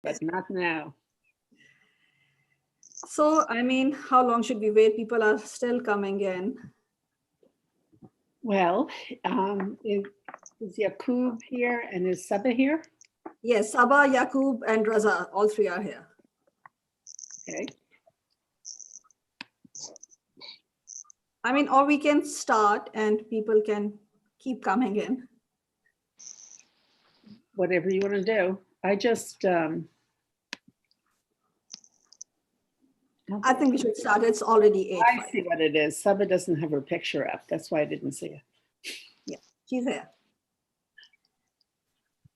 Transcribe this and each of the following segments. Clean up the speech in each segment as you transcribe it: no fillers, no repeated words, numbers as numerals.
but not now. So, I mean, how long should we wait? People are still coming in. Well, is Yaqub here and is Saba here? Yes, Sabah, Yaqub, and Raza, all three are here. Okay. I mean, or we can start and people can keep coming in. Whatever you want to do. I just, I think we should start. It's already 8. I see what it is. Saba doesn't have her picture up. That's why I didn't see it. Yeah, she's here.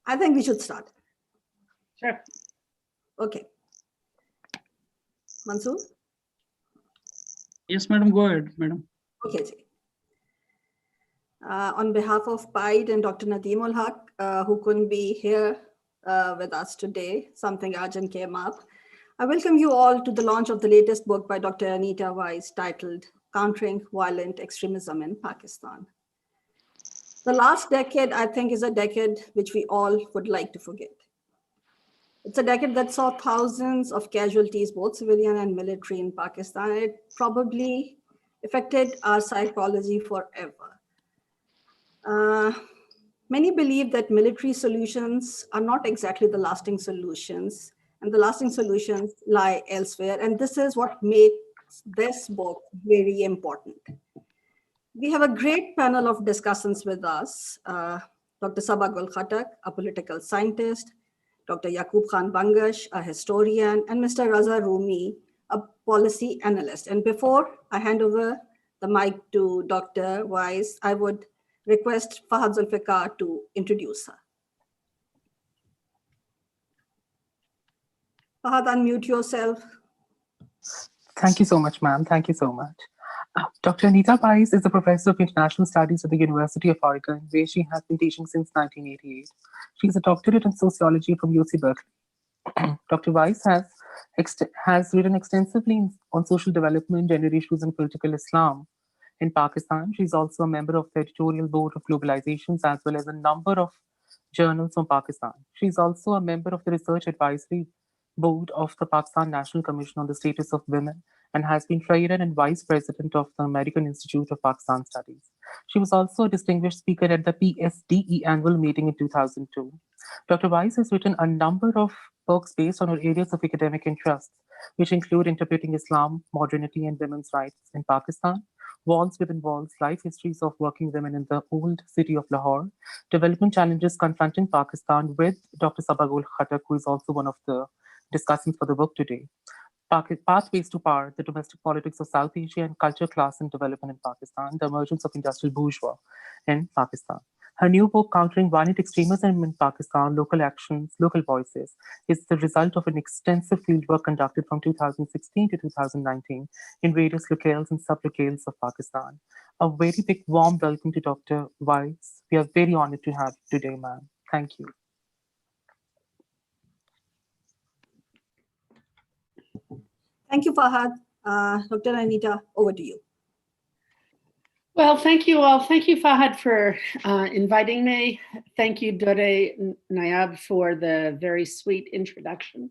I think we should start. Sure. Okay. Mansoor? Yes, madam, go ahead, madam. Okay, ji. On behalf of PIDE and Dr. Nadeem ul Haq, who couldn't be here with us today, something urgent came up. I welcome you all to the launch of the latest book by Dr. Anita Wise titled Countering Violent Extremism in Pakistan. The last decade, I think, is a decade which we all would like to forget. It's a decade that saw thousands of casualties, both civilian and military, in Pakistan. It probably affected our psychology forever. Many believe that military solutions are not exactly the lasting solutions, and the lasting solutions lie elsewhere. And this is what makes this book very important. We have a great panel of discussants with us. Dr. Sabah Gul Khattak, a political scientist, Dr. Yaqub Khan Bangash, a historian, and Mr. Raza Rumi, a policy analyst. And before I hand over the mic to Dr. Wise, I would request Fahad Zulfikar to introduce her. Fahad, unmute yourself. Thank you so much, ma'am. Thank you so much. Dr. Anita Wise is a professor of international studies at the University of Oregon, where she has been teaching since 1988. She is a doctorate in sociology from UC Berkeley. Dr. Wise has written extensively on social development, gender issues, and political Islam in Pakistan. She's also a member of the editorial board of Globalizations, as well as a number of journals from Pakistan. She's also a member of the research advisory board of the Pakistan National Commission on the Status of Women, and has been trainer and vice president of the American Institute of Pakistan Studies. She was also a distinguished speaker at the PSDE annual meeting in 2002. Dr. Wise has written a number of books based on her areas of academic interest, which include Interpreting Islam, Modernity and Women's Rights in Pakistan, Walls Within Walls, Life Histories of Working Women in the Old City of Lahore, Development Challenges Confronting Pakistan with Dr. Sabah Gul Khattak, who is also one of the discussants for the book today. Pathways to Power, the Domestic Politics of South Asia and Culture, Class and Development in Pakistan, the Emergence of Industrial Bourgeois in Pakistan. Her new book, Countering Violent Extremism in Pakistan, Local Actions, Local Voices, is the result of an extensive fieldwork conducted from 2016 to 2019 in various locales and sub-locales of Pakistan. A very big warm welcome to Dr. Wise. We are very honored to have you today, ma'am. Thank you. Thank you, Fahad. Dr. Anita, over to you. Well, thank you all. Thank you, Fahad, for inviting me. Thank you, Dore Nayab, for the very sweet introduction.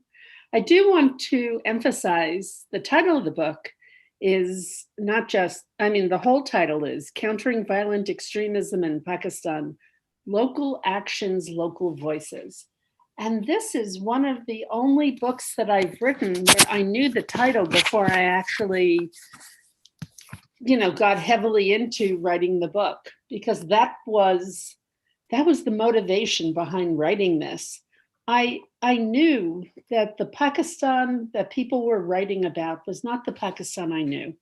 I do want to emphasize the title of the book is not just, the whole title is Countering Violent Extremism in Pakistan, Local Actions, Local Voices. And this is one of the only books that I've written where I knew the title before I actually, got heavily into writing the book, because that was the motivation behind writing this. I knew that the Pakistan that people were writing about was not the Pakistan I knew.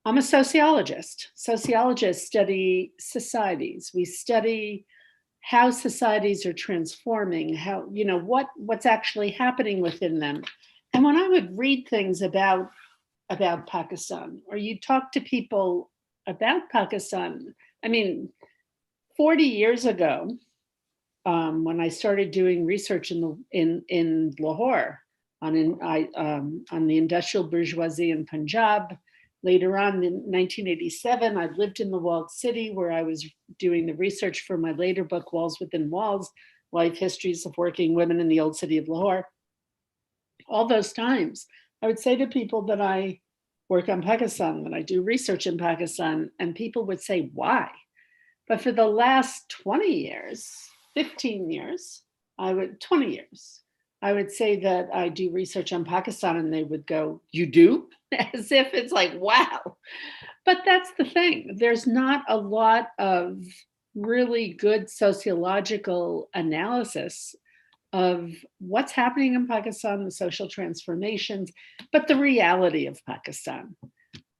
I'm a sociologist. Sociologists study societies. We study how societies are transforming, how, what's actually happening within them. And when I would read things about Pakistan, or you talk to people about Pakistan, 40 years ago, when I started doing research in Lahore on the industrial bourgeoisie in Punjab. Later on, in 1987, I lived in the walled city where I was doing the research for my later book, Walls Within Walls, Life Histories of Working Women in the Old City of Lahore. all those times, I would say to people that I work on Pakistan, that I do research in Pakistan, and people would say, why? But for the last 20 years, 15 years, 20 years, I would say that I do research on Pakistan, and they would go, you do? As if it's like, wow. But that's the thing. There's not a lot of really good sociological analysis of what's happening in Pakistan, the social transformations, but the reality of Pakistan.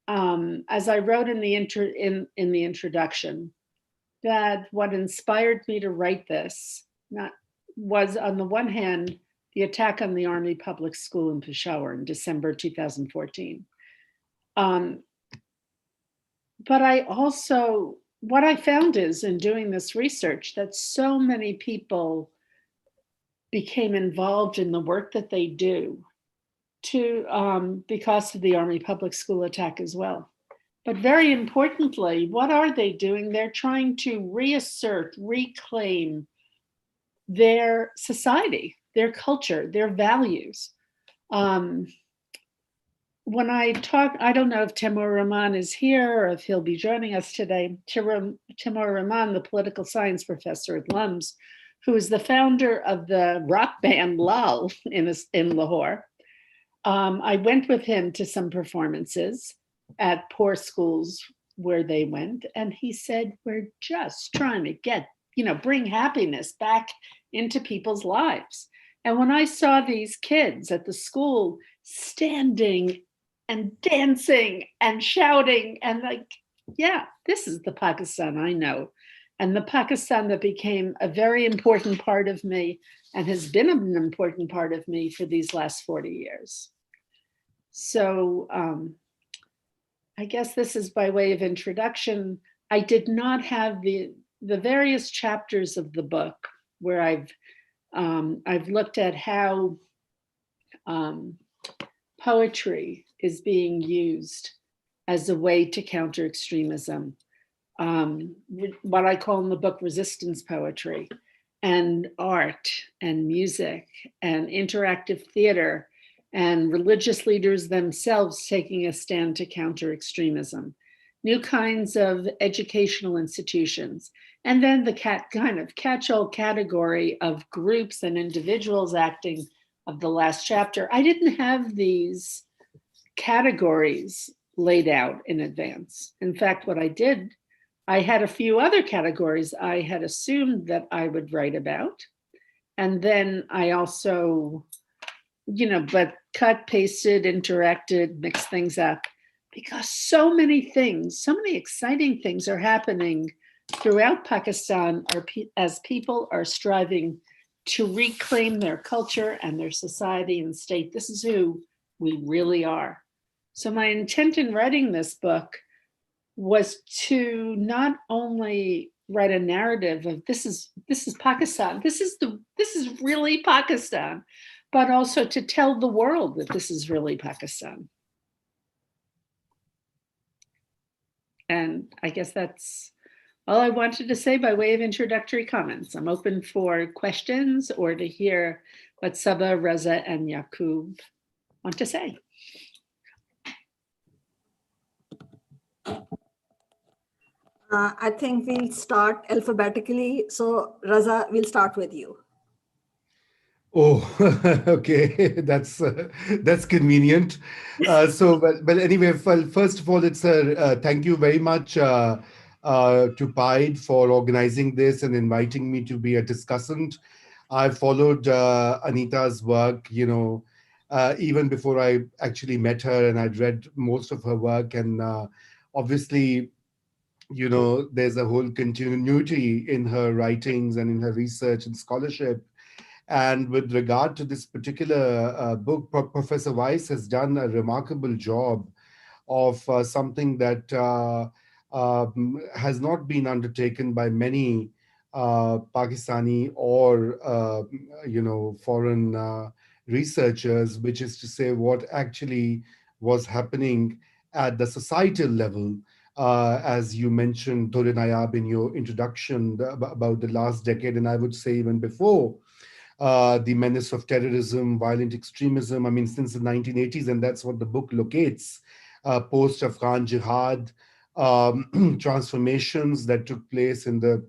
As I wrote in the introduction, that what inspired me to write this was, on the one hand, the attack on the Army Public School in Peshawar in December 2014. But I also, what I found is, in doing this research, that so many people became involved in the work that they do because of the Army Public School attack as well. But very importantly, what are they doing? They're trying to reassert, reclaim their society, their culture, their values. When I talk, I don't know if Timur Rahman is here or if he'll be joining us today. Timur Rahman, the political science professor at LUMS, who is the founder of the rock band Lal in Lahore. I went with him to some performances at poor schools where they went, and he said, we're just trying to get, bring happiness back into people's lives. And when I saw these kids at the school standing and dancing and shouting, and like, yeah, this is the Pakistan I know. And the Pakistan that became a very important part of me and has been an important part of me for these last 40 years. So I guess this is by way of introduction. I did not have the various chapters of the book where I've looked at how poetry is being used as a way to counter extremism. What I call in the book resistance poetry, and art and music and interactive theater, and religious leaders themselves taking a stand to counter extremism, new kinds of educational institutions, and then the kind of catch-all category of groups and individuals acting of the last chapter. I didn't have these categories laid out in advance. In fact, what I did, I had a few other categories I had assumed that I would write about. And then I also, but cut, pasted, interacted, mixed things up, because so many things, so many exciting things are happening throughout Pakistan as people are striving to reclaim their culture and their society and state. This is who we really are. So my intent in writing this book was to not only write a narrative of this is Pakistan, this is really Pakistan, but also to tell the world that this is really Pakistan. And I guess that's all I wanted to say by way of introductory comments. I'm open for questions or to hear what Saba, Reza, and Yaqub want to say. I think we'll start alphabetically. So Raza, we'll start with you. Oh, okay. That's convenient. But anyway, first of all, it's thank you very much to PIDE for organizing this and inviting me to be a discussant. I followed Anita's work, even before I actually met her, and I'd read most of her work. And obviously, there's a whole continuity in her writings and in her research and scholarship. And with regard to this particular book, Professor Weiss has done a remarkable job of something that has not been undertaken by many Pakistani or foreign researchers, which is to say what actually was happening at the societal level. As you mentioned, Dore Nayab, in your introduction about the last decade, and I would say even before. the menace of terrorism, violent extremism, I mean, since the 1980s, and that's what the book locates, post-Afghan jihad, transformations that took place in the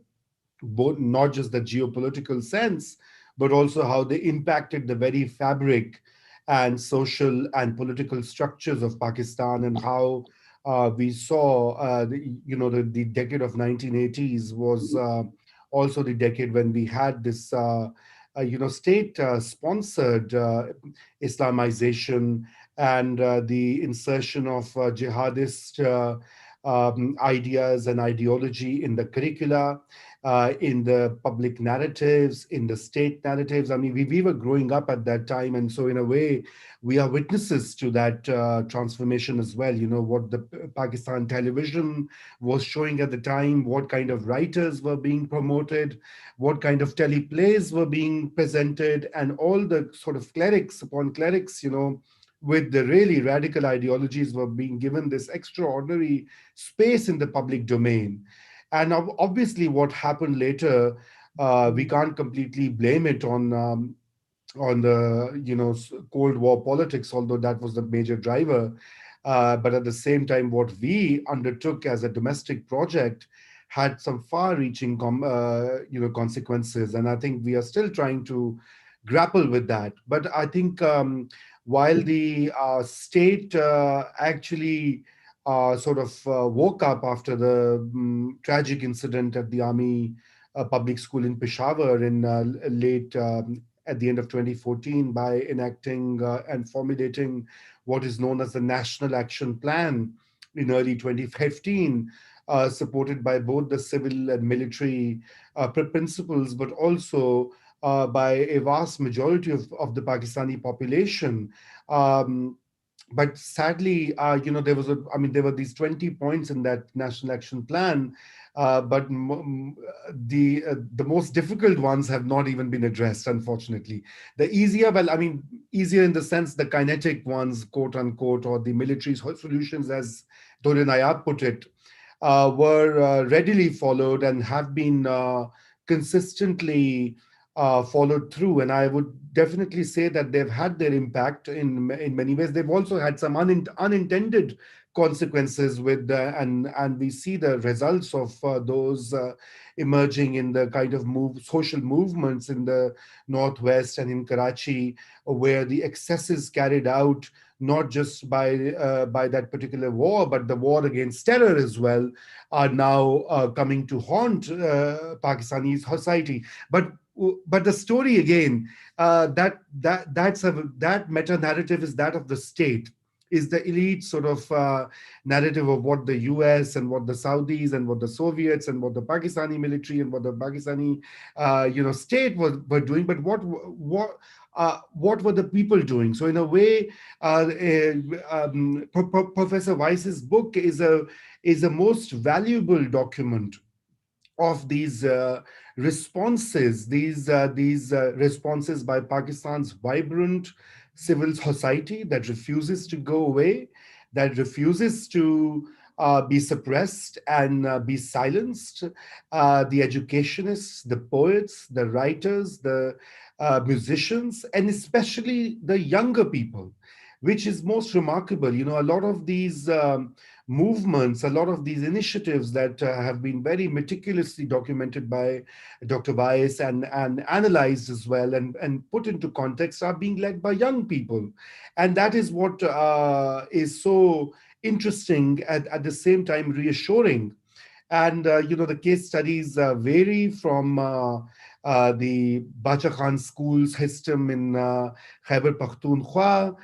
both, not just the geopolitical sense, but also how they impacted the very fabric and social and political structures of Pakistan, and how we saw, the decade of 1980s was also the decade when we had this, state-sponsored Islamization and the insertion of jihadist ideas and ideology in the curricula, in the public narratives, in the state narratives. I mean, we were growing up at that time. And so in a way, we are witnesses to that transformation as well. You know, what the Pakistan television was showing at the time, what kind of writers were being promoted, what kind of teleplays were being presented, and all the sort of clerics upon clerics, with the really radical ideologies were being given this extraordinary space in the public domain. And obviously, what happened later, we can't completely blame it on the Cold War politics, although that was the major driver. But at the same time, what we undertook as a domestic project had some far-reaching consequences, and I think we are still trying to grapple with that. But I think while the state actually sort of woke up after the tragic incident at the Army Public School in Peshawar in late at the end of 2014 by enacting and formulating what is known as the National Action Plan in early 2015, supported by both the civil and military principles, but also by a vast majority of the Pakistani population. But sadly, there were these 20 points in that National Action Plan, but the most difficult ones have not even been addressed, unfortunately. The easier, easier in the sense, the kinetic ones, quote unquote, or the military solutions, as Dore Nayab put it, were readily followed and have been consistently followed through. And I would definitely say that they've had their impact in many ways. They've also had some unintended consequences with, and we see the results of those emerging in the kind of social movements in the Northwest and in Karachi, where the excesses carried out not just by that particular war, but the war against terror as well, are now coming to haunt Pakistani society. But the story again, that meta narrative is that of the state, is the elite sort of narrative of what the US and what the Saudis and what the Soviets and what the Pakistani military and what the Pakistani state were doing. But what were the people doing? So in a way, Professor Weiss's book is a most valuable document of these responses, these responses by Pakistan's vibrant civil society that refuses to go away, that refuses to be suppressed and be silenced. The educationists, the poets, the writers, the musicians, and especially the younger people, which is most remarkable. You know, a lot of these movements, a lot of these initiatives that have been very meticulously documented by Dr. Weiss and analyzed as well and put into context are being led by young people. And that is what is so interesting, at the same time reassuring. And, the case studies vary from the Bacha Khan school's system in Khyber Pakhtunkhwa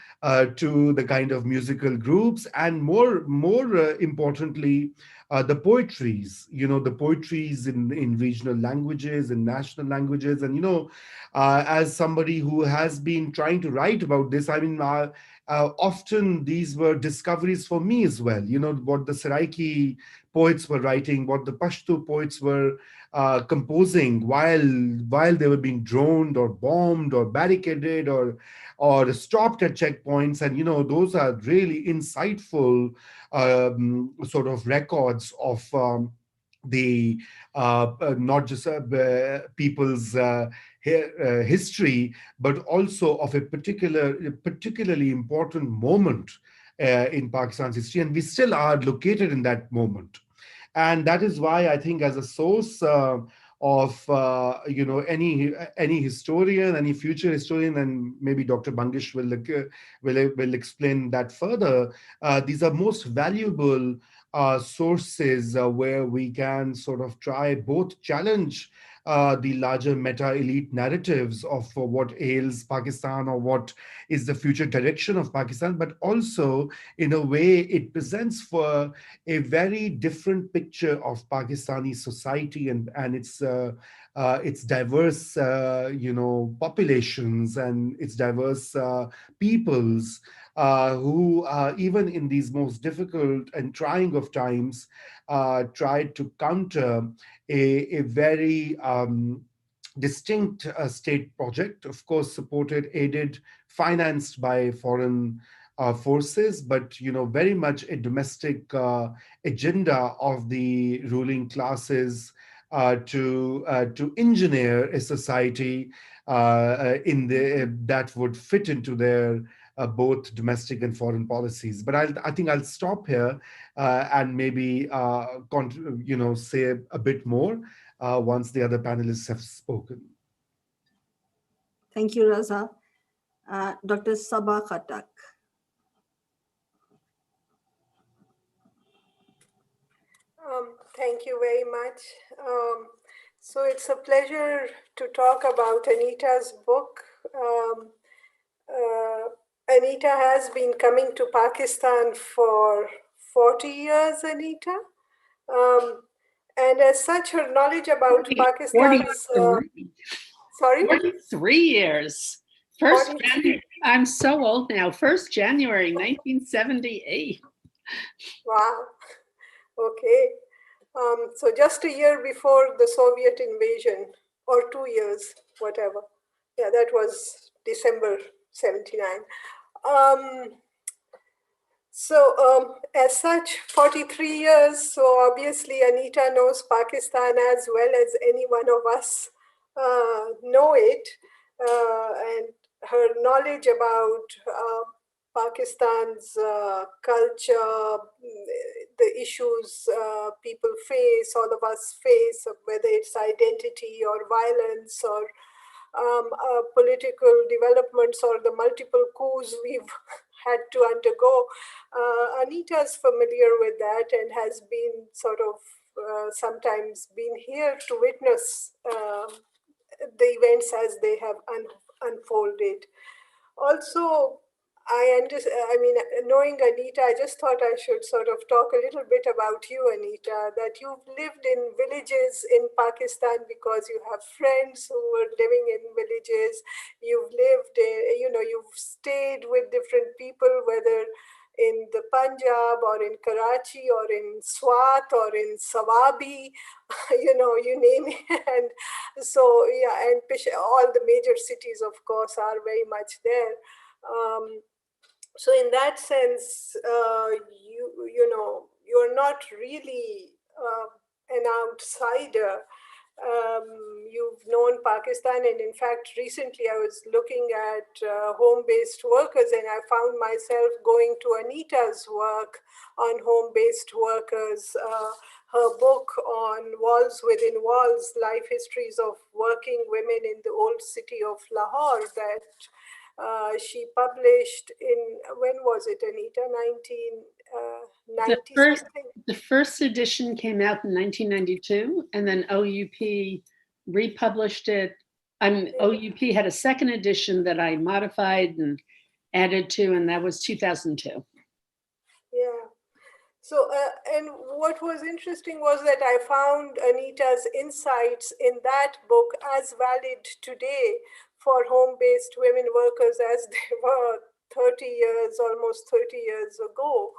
to the kind of musical groups, and more importantly, the poetries, the poetries in regional languages and national languages. And, as somebody who has been trying to write about this, often these were discoveries for me as well. What the Saraiki poets were writing, what the Pashto poets were composing while they were being droned or bombed or barricaded or stopped at checkpoints. And those are really insightful sort of records of the not just people's history, but also of a particularly important moment in Pakistan's history, and we still are located in that moment. And that is why I think, as a source of any historian, any future historian, and maybe Dr. Bangish will explain that further. These are most valuable sources where we can sort of try both challenge the larger meta-elite narratives of what ails Pakistan or what is the future direction of Pakistan, but also, in a way, it presents for a very different picture of Pakistani society and its diverse, populations and its diverse peoples who, even in these most difficult and trying of times, tried to counter a very distinct state project, of course, supported, aided, financed by foreign forces, but very much a domestic agenda of the ruling classes to engineer a society that would fit into their both domestic and foreign policies. But I think I'll stop here and maybe say a bit more once the other panelists have spoken. Thank you, Raza. Dr. Sabah Khattak. Thank you very much. So it's a pleasure to talk about Anita's book. Anita has been coming to Pakistan for 40 years, Anita. And as such, her knowledge about Pakistan's... 43 years. I'm so old now. 1st January 1978. Wow. Okay. So just a year before the Soviet invasion, or 2 years, whatever. Yeah, that was December 79. As such, 43 years, so obviously Anita knows Pakistan as well as any one of us know it. And her knowledge about Pakistan's culture, the issues people face, all of us face, whether it's identity or violence or political developments or the multiple coups we've had to undergo. Anita's familiar with that and has been sort of sometimes been here to witness the events as they have unfolded. Also, knowing Anita, I just thought I should sort of talk a little bit about you, Anita, that you've lived in villages in Pakistan because you have friends who were living in villages. You've lived, you've stayed with different people, whether in the Punjab or in Karachi or in Swat or in Sawabi, you name it. And so, yeah, and all the major cities, of course, are very much there. So in that sense, you're not really an outsider. You've known Pakistan, and in fact, recently I was looking at home-based workers, and I found myself going to Anita's work on home-based workers, her book on Walls Within Walls, Life Histories of Working Women in the Old City of Lahore, that she published in, when was it, Anita? 1990 something? The first edition came out in 1992, and then OUP republished it. OUP had a second edition that I modified and added to, and that was 2002. Yeah. So, and what was interesting was that I found Anita's insights in that book as valid today for home-based women workers as they were 30 years, almost 30 years ago.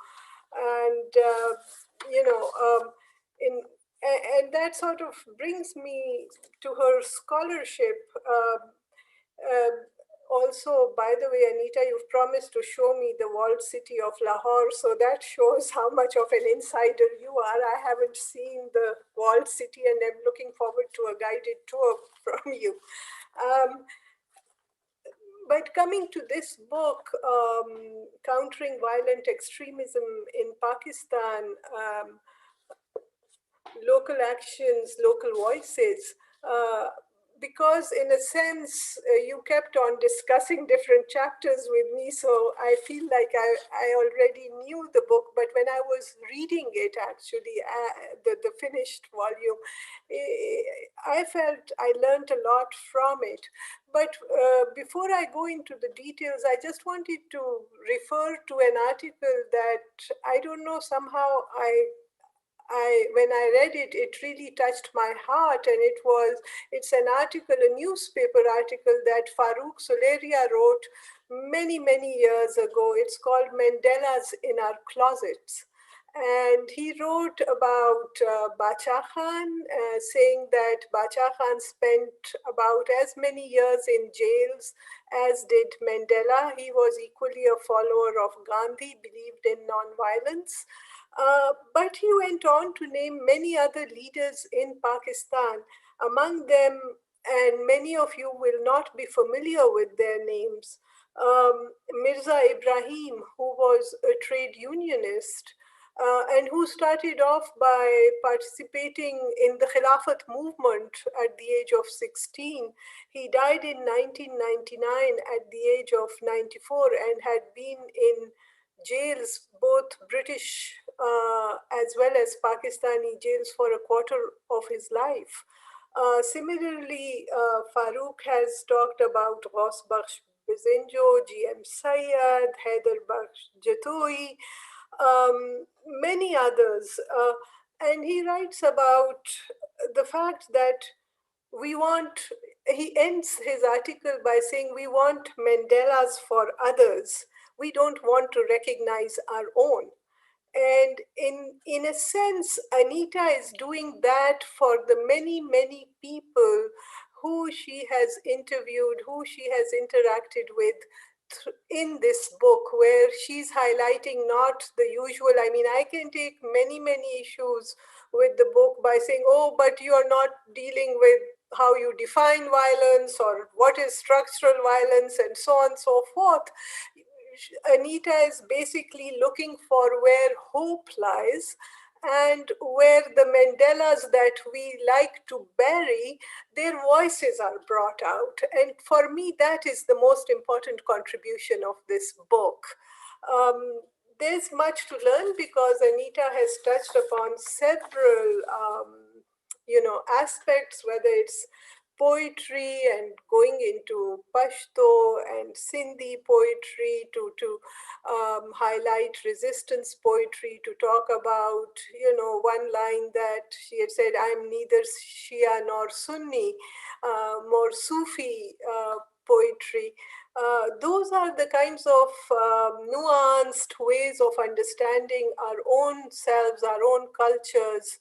And, and that sort of brings me to her scholarship. Also, by the way, Anita, you've promised to show me the walled city of Lahore, so that shows how much of an insider you are. I haven't seen the walled city, and I'm looking forward to a guided tour from you. Um, but coming to this book, Countering Violent Extremism in Pakistan, local actions, local voices, because in a sense, you kept on discussing different chapters with me, so I feel like I already knew the book, but when I was reading it, actually, the finished volume, I felt I learned a lot from it. But before I go into the details, I just wanted to refer to an article that I don't know, somehow when I read it, it really touched my heart, and it's an article, a newspaper article that Farooq Suleria wrote many, many years ago. It's called Mandela's in Our Closets. And he wrote about Bacha Khan, saying that Bacha Khan spent about as many years in jails as did Mandela. He was equally a follower of Gandhi, believed in nonviolence. But he went on to name many other leaders in Pakistan. Among them, and many of you will not be familiar with their names, Mirza Ibrahim, who was a trade unionist, and who started off by participating in the Khilafat movement at the age of 16. He died in 1999 at the age of 94 and had been in jails, both British as well as Pakistani jails, for a quarter of his life. Similarly, Farooq has talked about Ghaus Bakhsh Bizenjo, G.M. Syed, Haider Bakhsh Jatoi, many others. And he writes about the fact that he ends his article by saying, we want Mandela's for others. We don't want to recognize our own. And in a sense, Anita is doing that for the many, many people who she has interviewed, who she has interacted with in this book, where she's highlighting not the usual. I mean, I can take many, many issues with the book by saying, oh, but you are not dealing with how you define violence or what is structural violence and so on and so forth. Anita is basically looking for where hope lies and where the Mandelas that we like to bury, their voices are brought out. And for me, that is the most important contribution of this book. There's much to learn because Anita has touched upon several aspects, whether it's poetry and going into Pashto and Sindhi poetry to highlight resistance poetry, to talk about, one line that she had said, I'm neither Shia nor Sunni, more Sufi poetry. Those are the kinds of nuanced ways of understanding our own selves, our own cultures,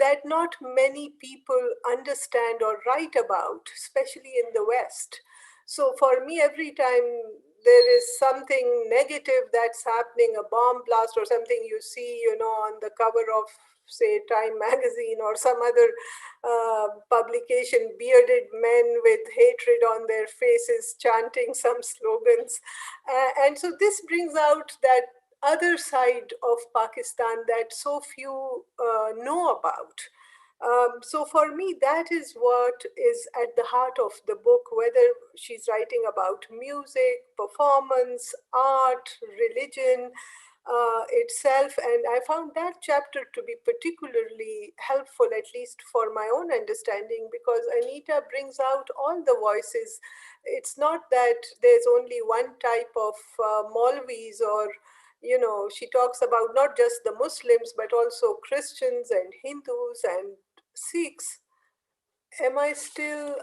that not many people understand or write about, especially in the West. So for me, every time there is something negative that's happening, a bomb blast or something you see, on the cover of, say, Time magazine or some other publication, bearded men with hatred on their faces chanting some slogans. And so this brings out that other side of Pakistan that so few know about. So for me, that is what is at the heart of the book, whether she's writing about music, performance, art, religion itself. And I found that chapter to be particularly helpful, at least for my own understanding, because Anita brings out all the voices. It's not that there's only one type of Maulvis or she talks about not just the Muslims, but also Christians and Hindus and Sikhs. Am I still,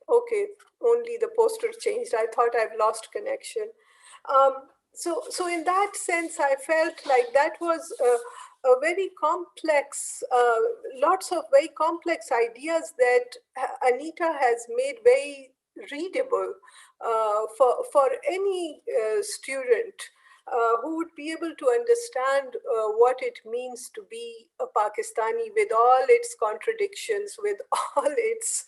okay, only the poster changed. I thought I've lost connection. So in that sense, I felt like that was a very complex, lots of very complex ideas that Anita has made very readable for any student. who would be able to understand what it means to be a Pakistani with all its contradictions, with all its,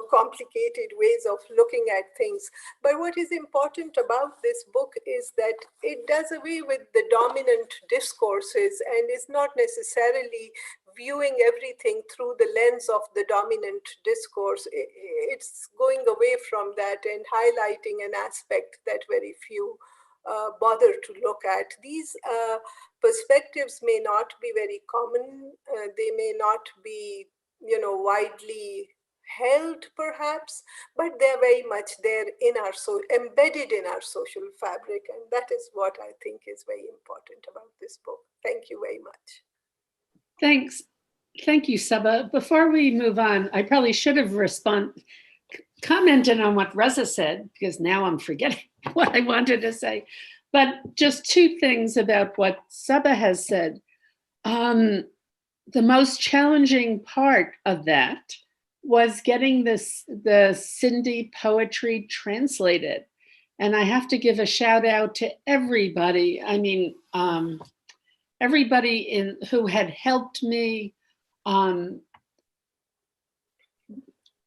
complicated ways of looking at things. But what is important about this book is that it does away with the dominant discourses and is not necessarily viewing everything through the lens of the dominant discourse. It's going away from that and highlighting an aspect that very few bother to look at. These perspectives may not be very common. They may not be, widely held perhaps, but they're very much there in our embedded in our social fabric. And that is what I think is very important about this book. Thank you very much. Thanks. Thank you, Saba. Before we move on, I probably should have commented on what Reza said, because now I'm forgetting what I wanted to say. But just two things about what Saba has said. The most challenging part of that was getting the Sindhi poetry translated. And I have to give a shout out to everybody. I mean, everybody who had helped me all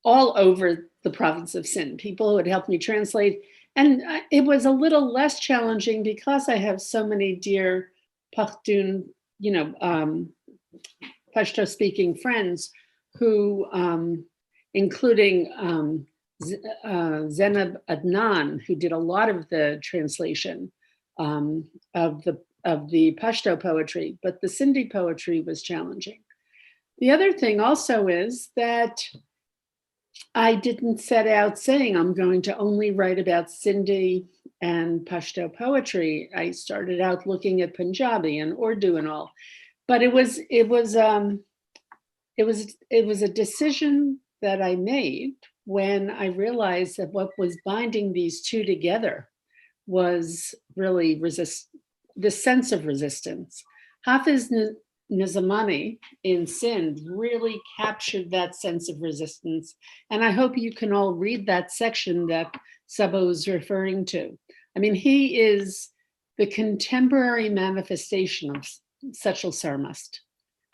over the province of Sindh, people who had helped me translate. And it was a little less challenging because I have so many dear Pakhtun, Pashto speaking friends who, including Zainab Adnan, who did a lot of the translation of the Pashto poetry, but the Sindhi poetry was challenging. The other thing also is that I didn't set out saying I'm going to only write about Sindhi and Pashto poetry. I started out looking at Punjabi and Urdu and all, but it was a decision that I made when I realized that what was binding these two together was really the sense of resistance. Hafiz Nizamani in Sindh really captured that sense of resistance. And I hope you can all read that section that Saba was referring to. I mean, he is the contemporary manifestation of Sachal Sarmast,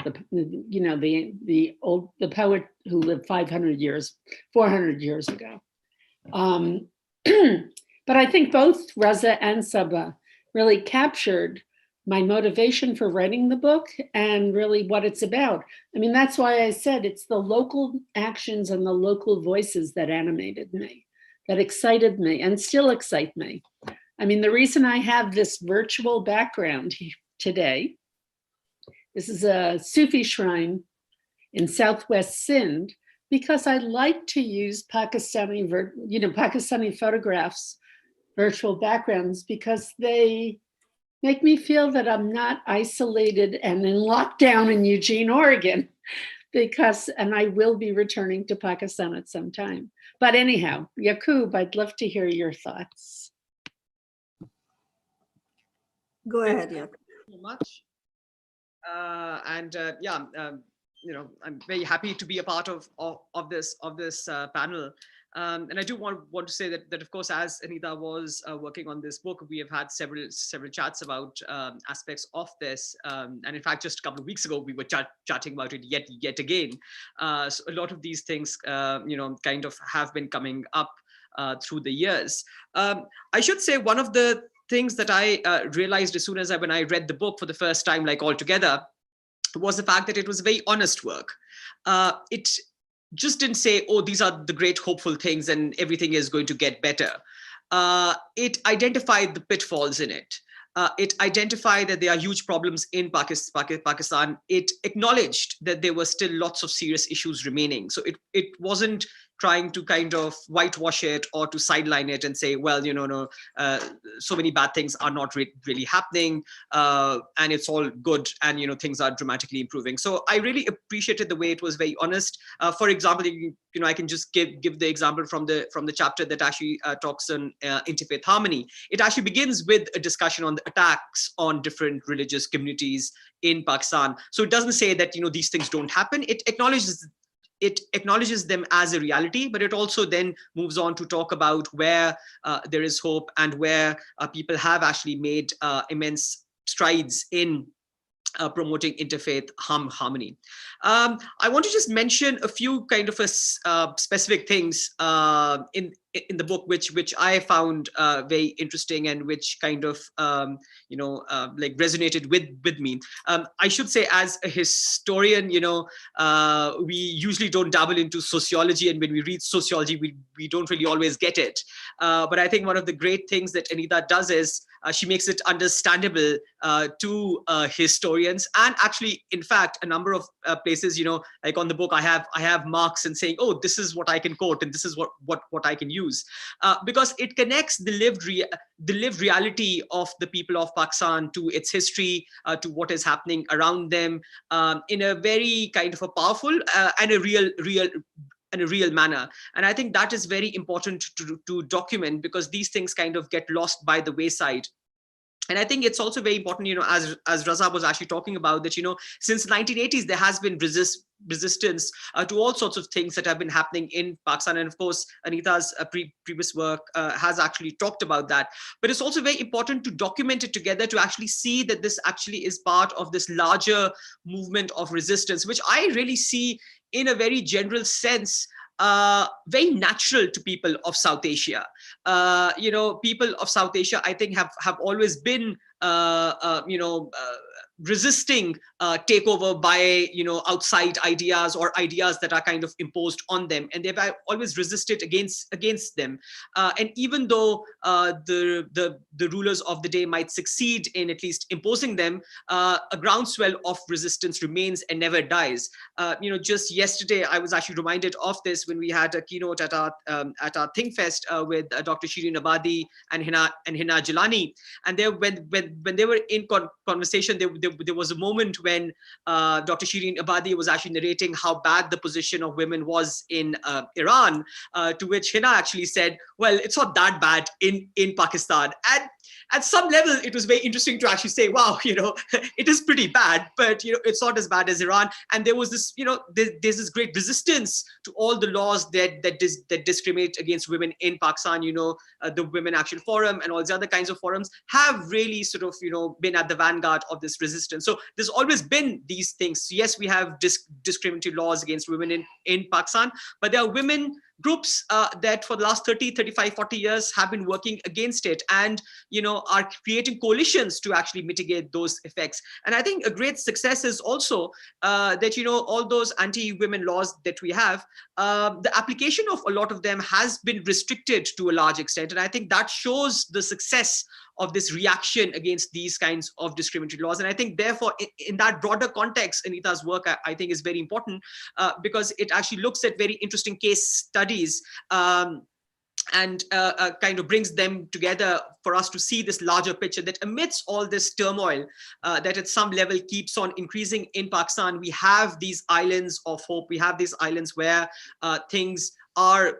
the poet who lived 400 years ago. But I think both Reza and Saba really captured my motivation for writing the book and really what it's about. I mean, that's why I said it's the local actions and the local voices that animated me, that excited me and still excite me. I mean, the reason I have this virtual background today, this is a Sufi shrine in Southwest Sindh, because I like to use Pakistani photographs, virtual backgrounds, because they make me feel that I'm not isolated and in lockdown in Eugene, Oregon, and I will be returning to Pakistan at some time. But anyhow, Yaqub, I'd love to hear your thoughts. Go ahead, Yaqub. Thank you so much. I'm very happy to be a part of this panel. And I do want to say that of course, as Anita was working on this book, we have had several chats about aspects of this. And in fact, just a couple of weeks ago, we were chatting about it yet again. So a lot of these things, kind of have been coming up through the years. I should say one of the things that I realized as soon as when I read the book for the first time, like altogether, was the fact that it was very honest work. It just didn't say, oh, these are the great hopeful things and everything is going to get better. It identified the pitfalls in it. It identified that there are huge problems in Pakistan. It acknowledged that there were still lots of serious issues remaining. So it wasn't trying to kind of whitewash it or to sideline it and say, well, so many bad things are not really happening, and it's all good, and things are dramatically improving. So I really appreciated the way it was very honest. For example, I can just give the example from the chapter that actually talks on interfaith harmony. It actually begins with a discussion on the attacks on different religious communities in Pakistan. So it doesn't say that these things don't happen. It acknowledges it acknowledges them as a reality, but it also then moves on to talk about where there is hope and where people have actually made immense strides in promoting interfaith harmony. I want to just mention a few kind of specific things in the book, which I found very interesting and which kind of like resonated with me. I should say, as a historian, we usually don't dabble into sociology, and when we read sociology, we don't really always get it. But I think one of the great things that Anita does is she makes it understandable to historians, and actually, in fact, a number of places, like on the book, I have marks and saying, oh, this is what I can quote, and this is what I can use, because it connects the lived reality of the people of Pakistan to its history, to what is happening around them, in a very kind of a powerful and a real manner. And I think that is very important to document, because these things kind of get lost by the wayside. And I think it's also very important, as Raza was actually talking about, that, since the 1980s, there has been resistance to all sorts of things that have been happening in Pakistan. And of course, Anita's previous work has actually talked about that. But it's also very important to document it together, to actually see that this actually is part of this larger movement of resistance, which I really see in a very general sense, very natural to people of South Asia. People of South Asia, I think, have always been, resisting takeover by, outside ideas or ideas that are kind of imposed on them, and they've always resisted against them. And even though the rulers of the day might succeed in at least imposing them, a groundswell of resistance remains and never dies. Just yesterday, I was actually reminded of this when we had a keynote at our Think Fest with Dr. Shireen Abadi and Hina Jilani, and when they were in conversation, there was a moment when Dr. Shireen Abadi was actually narrating how bad the position of women was in Iran, to which Hina actually said, well, it's not that bad in Pakistan. And at some level, it was very interesting to actually say, wow, it is pretty bad, but it's not as bad as Iran. And there was this, there's this great resistance to all the laws that discriminate against women in Pakistan. The Women Action Forum and all these other kinds of forums have really sort of, been at the vanguard of this resistance. So there's always been these things. Yes, we have discriminatory laws against women in Pakistan, but there are women groups that for the last 30, 35, 40 years have been working against it, and are creating coalitions to actually mitigate those effects. And I think a great success is also that all those anti-women laws that we have, the application of a lot of them has been restricted to a large extent. And I think that shows the success of this reaction against these kinds of discriminatory laws. And I think, therefore, in that broader context, Anita's work, I think, is very important, because it actually looks at very interesting case studies, and kind of brings them together for us to see this larger picture, that amidst all this turmoil that at some level keeps on increasing in Pakistan, we have these islands of hope. We have these islands where things are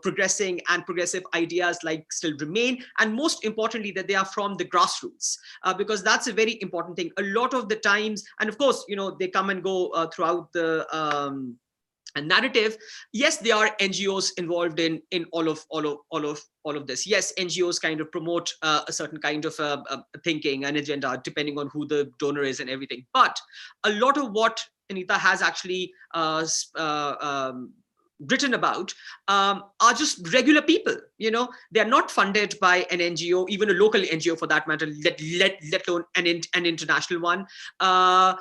progressing, and progressive ideas still remain, and most importantly that they are from the grassroots, because that's a very important thing. A lot of the times, and of course they come and go throughout the narrative. Yes, there are NGOs involved in all of this. Yes, NGOs kind of promote a certain kind of thinking and agenda, depending on who the donor is and everything. But a lot of what Anita has actually written about are just regular people. They are not funded by an NGO, even a local NGO for that matter, let alone an international one.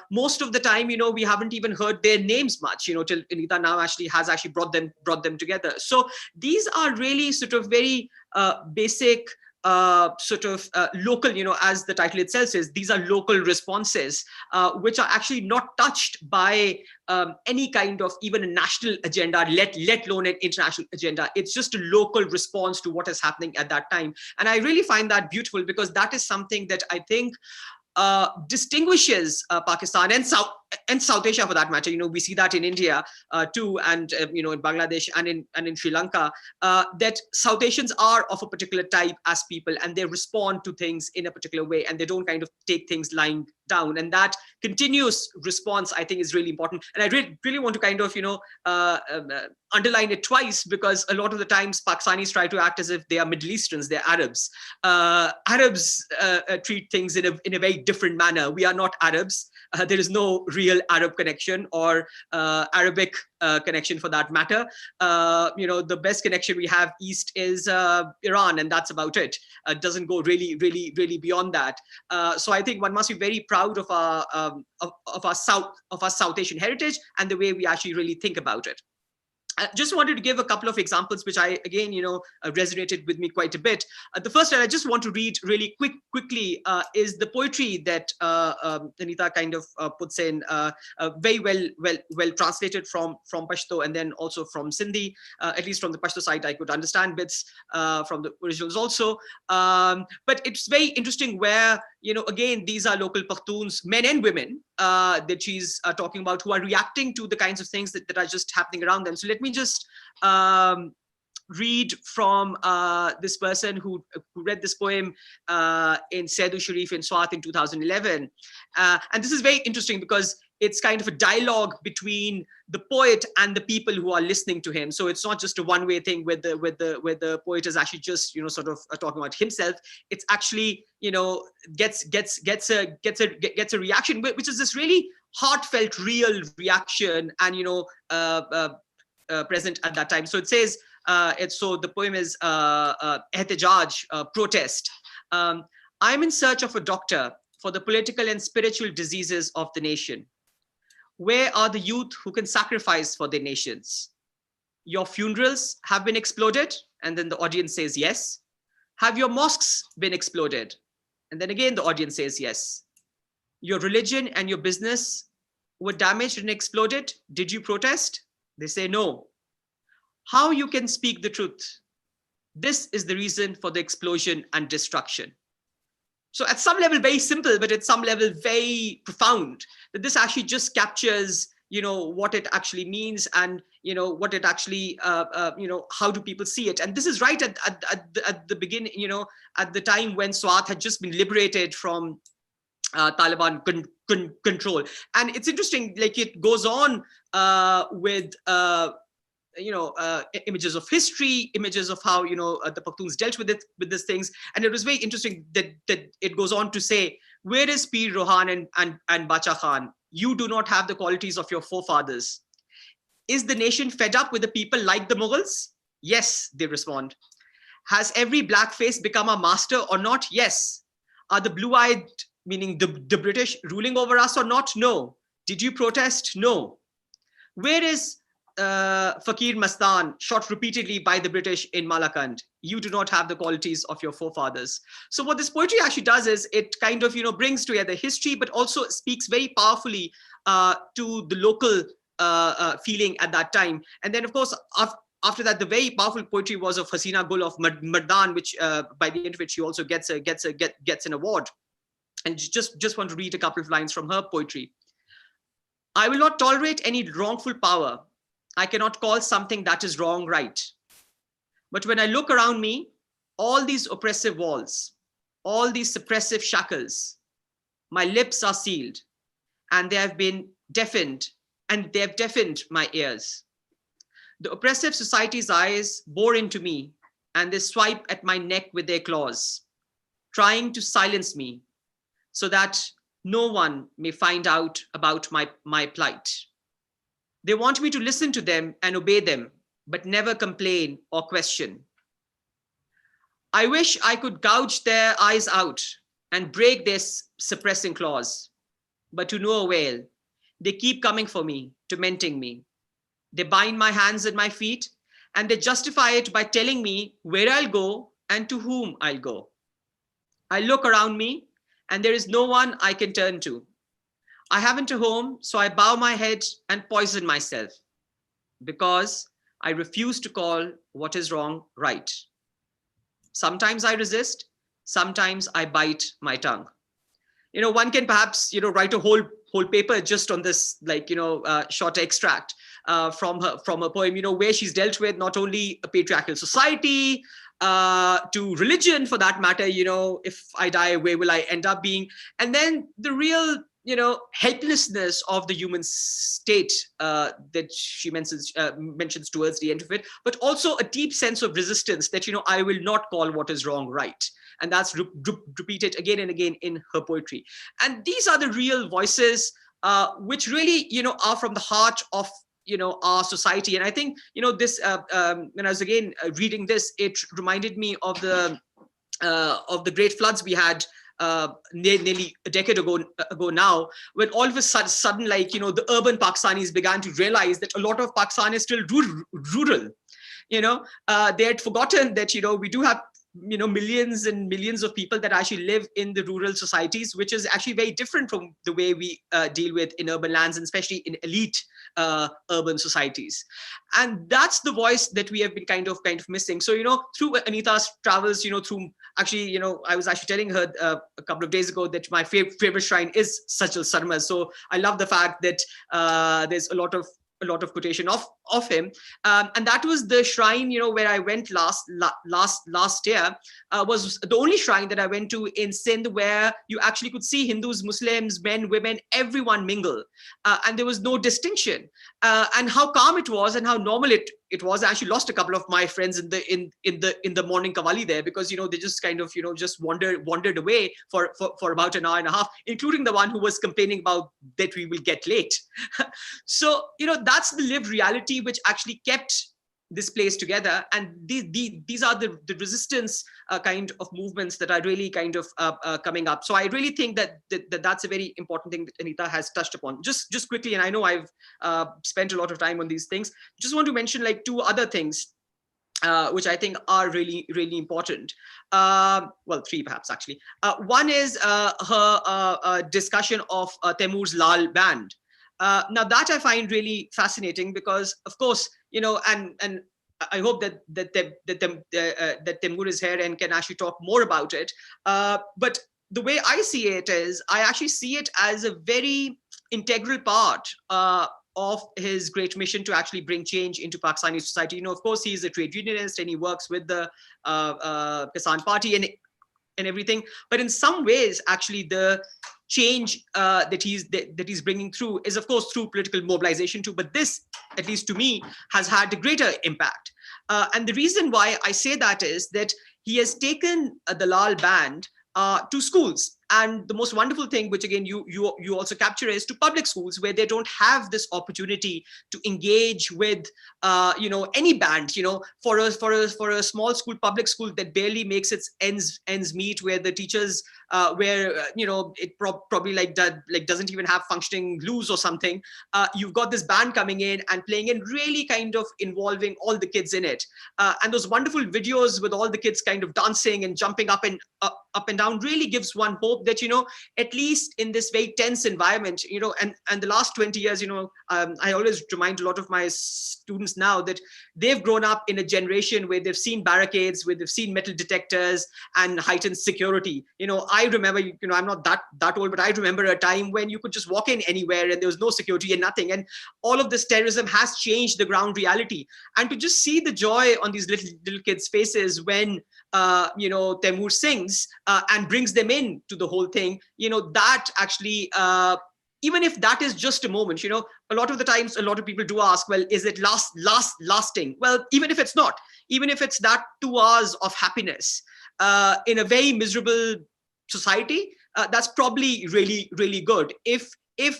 Most of the time, we haven't even heard their names much, till Anita now has brought them together. So these are really sort of very basic, local, as the title itself says, these are local responses, which are actually not touched by any kind of even a national agenda, let alone an international agenda. It's just a local response to what is happening at that time. And I really find that beautiful, because that is something that I think distinguishes Pakistan and and South Asia for that matter. We see that in India too, and in Bangladesh and in Sri Lanka, that South Asians are of a particular type as people, and they respond to things in a particular way, and they don't kind of take things lying down. And that continuous response, I think, is really important. And I really want to kind of underline it twice, because a lot of the times Pakistanis try to act as if they are Middle Easterns, they're Arabs. Arabs treat things in a very different manner. We are not Arabs. There is no real Arab connection or Arabic connection for that matter. The best connection we have east is Iran, and that's about it. It doesn't go really beyond that. So I think one must be very proud of our South Asian heritage and the way we actually really think about it. I just wanted to give a couple of examples, which again, resonated with me quite a bit. The first that I just want to read really quickly is the poetry that Anita kind of puts in, very well translated from Pashto and then also from Sindhi. At least from the Pashto side, I could understand bits from the originals also. But it's very interesting where, again, these are local Pakhtuns, men and women, that she's talking about, who are reacting to the kinds of things that are just happening around them. So let me just read from this person who read this poem in Saidu Sharif in Swat in 2011. And this is very interesting because it's kind of a dialogue between the poet and the people who are listening to him. So it's not just a one-way thing where the poet is actually just sort of talking about himself. It's actually gets a reaction, which is this really heartfelt, real reaction, and present at that time. So it says, so the poem is Ehtijaj, protest. I'm in search of a doctor for the political and spiritual diseases of the nation. Where are the youth who can sacrifice for their nations? Your funerals have been exploded? And then the audience says yes. Have your mosques been exploded? And then again, the audience says yes. Your religion and your business were damaged and exploded? Did you protest? They say no. How you can speak the truth? This is the reason for the explosion and destruction. So at some level, very simple, but at some level, very profound, that this actually just captures, what it actually means and, what it actually, how do people see it? And this is right at the beginning, at the time when Swat had just been liberated from Taliban control. And it's interesting, like it goes on with, images of history, images of how, the Pakhtuns dealt with these things. And it was very interesting that it goes on to say, where is Pir Rohan and Bacha Khan? You do not have the qualities of your forefathers. Is the nation fed up with the people like the Mughals? Yes, they respond. Has every black face become a master or not? Yes. Are the blue-eyed, meaning the British, ruling over us or not? No. Did you protest? No. Where is Fakir Mastan, shot repeatedly by the British in Malakand? You do not have the qualities of your forefathers. So what this poetry actually does is it kind of, brings together history, but also speaks very powerfully to the local feeling at that time. And then, of course, after that, the very powerful poetry was of Hasina Gul of Mardan, which by the end of it, she also gets an award. And just want to read a couple of lines from her poetry. I will not tolerate any wrongful power. I cannot call something that is wrong right. But when I look around me, all these oppressive walls, all these suppressive shackles, my lips are sealed and they have been deafened, and they have deafened my ears. The oppressive society's eyes bore into me and they swipe at my neck with their claws, trying to silence me so that no one may find out about my plight. They want me to listen to them and obey them, but never complain or question. I wish I could gouge their eyes out and break their suppressing claws, but to no avail. They keep coming for me, tormenting me. They bind my hands and my feet, and they justify it by telling me where I'll go and to whom I'll go. I look around me, and there is no one I can turn to. I haven't a home, so I bow my head and poison myself because I refuse to call what is wrong right. Sometimes I resist, sometimes I bite my tongue. one can perhaps, write a whole paper just on this, like, short extract from her poem, where she's dealt with not only a patriarchal society, to religion for that matter, if I die, where will I end up being? And then the real, helplessness of the human state that she mentions towards the end of it, but also a deep sense of resistance that, I will not call what is wrong right. And that's repeated again and again in her poetry. And these are the real voices which really, are from the heart of, our society. And I think, this, when I was again reading this, it reminded me of the great floods we had nearly a decade ago now, when all of a sudden, like, the urban Pakistanis began to realize that a lot of Pakistan is still rural. They had forgotten that, we do have, millions and millions of people that actually live in the rural societies, which is actually very different from the way we deal with in urban lands, and especially in elite urban societies. And that's the voice that we have been kind of missing. So, through Anita's travels, through actually, I was actually telling her a couple of days ago that my favorite shrine is Sachal Sarma. So I love the fact that there's a lot of quotation of him, and that was the shrine, where I went last year. Was the only shrine that I went to in Sindh where you actually could see Hindus, Muslims, men, women, everyone mingle, and there was no distinction. And how calm it was, and how normal it was. I actually lost a couple of my friends in the morning Qawwali there, because they just kind of just wandered away for about an hour and a half, including the one who was complaining about that we will get late. So that's the lived reality which actually kept this place together. And these are the resistance kind of movements that are really kind of coming up. So I really think that's a very important thing that Anita has touched upon. Just quickly, and I know I've spent a lot of time on these things, just want to mention like two other things which I think are really, really important. Well, three perhaps actually. One is her discussion of Taimur's Lal Band. Now that I find really fascinating, because of course, and I hope that Taimur is here and can actually talk more about it. But the way I see it is, I actually see it as a very integral part of his great mission to actually bring change into Pakistani society. Of course, he's a trade unionist and he works with the Kisan Party and everything. But in some ways, actually, the change that he's bringing through is, of course, through political mobilization too. But this, at least to me, has had a greater impact. And the reason why I say that is that he has taken the Lal Band to schools. And the most wonderful thing, which again you also capture, is to public schools, where they don't have this opportunity to engage with any band. For a small school, public school that barely makes its ends meet, where the teachers it probably doesn't even have functioning glues or something. You've got this band coming in and playing, and really kind of involving all the kids in it. And those wonderful videos with all the kids kind of dancing and jumping up and down really gives one hope that, at least in this very tense environment, and the last 20 years, I always remind a lot of my students now that they've grown up in a generation where they've seen barricades, where they've seen metal detectors and heightened security. I remember, I'm not that old, but I remember a time when you could just walk in anywhere and there was no security and nothing. And all of this terrorism has changed the ground reality. And to just see the joy on these little kids' faces when Taimur sings and brings them in to the whole thing, that actually, even if that is just a moment, a lot of the times, a lot of people do ask, well, is it lasting? Well, even if it's not, even if it's that 2 hours of happiness in a very miserable society, that's probably really, really good. If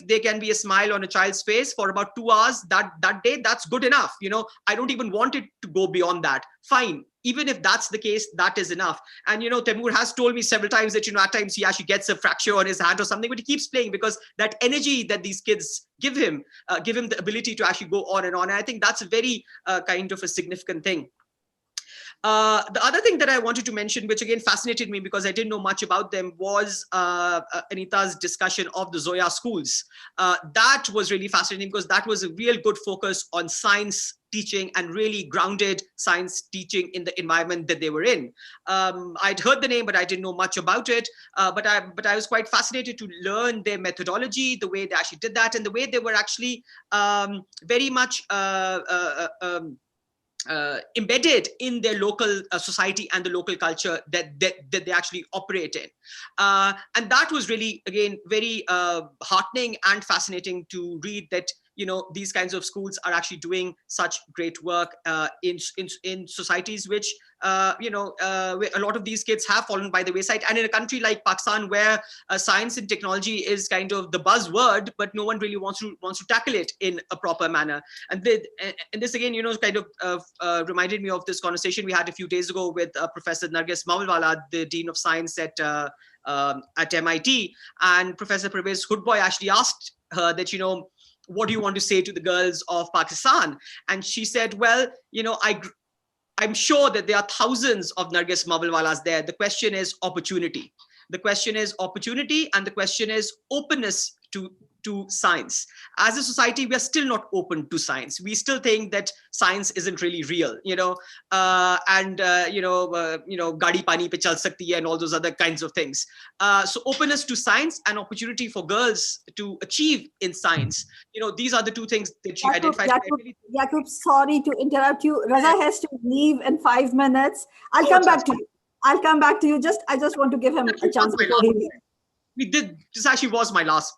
there can be a smile on a child's face for about 2 hours that day, that's good enough. I don't even want it to go beyond that. Fine. Even if that's the case, that is enough. And, Taimur has told me several times that, at times he actually gets a fracture on his hand or something, but he keeps playing because that energy that these kids give him the ability to actually go on and on. And I think that's a very kind of a significant thing. The other thing that I wanted to mention, which again fascinated me because I didn't know much about them, was Anita's discussion of the Zoya schools. That was really fascinating because that was a real good focus on science teaching and really grounded science teaching in the environment that they were in. I'd heard the name, but I didn't know much about it. But I was quite fascinated to learn their methodology, the way they actually did that, and the way they were actually very much embedded in their local society and the local culture that they actually operate in. And that was really, again, very heartening and fascinating to read that, you know, these kinds of schools are actually doing such great work in societies which, where a lot of these kids have fallen by the wayside. And in a country like Pakistan, where science and technology is kind of the buzzword, but no one really wants to tackle it in a proper manner. And this again, you know, kind of reminded me of this conversation we had a few days ago with Professor Nargis Mawalwala, the Dean of Science at MIT. And Professor Pervez Khudboy actually asked her that, you know, what do you want to say to the girls of Pakistan? And she said, well, you know, I'm sure that there are thousands of Nargis Mawalwalas there. The question is opportunity. The question is opportunity, and the question is openness to science. As a society, we are still not open to science. We still think that science isn't really real, you know, gadi pani pe chal sakti hai and all those other kinds of things. So openness to science and opportunity for girls to achieve in science, you know, these are the two things that she identified. Yaqub, sorry to interrupt you. Raza has to leave in 5 minutes. I'll come back to you. I just want to give him a chance before he leaves. This actually was my last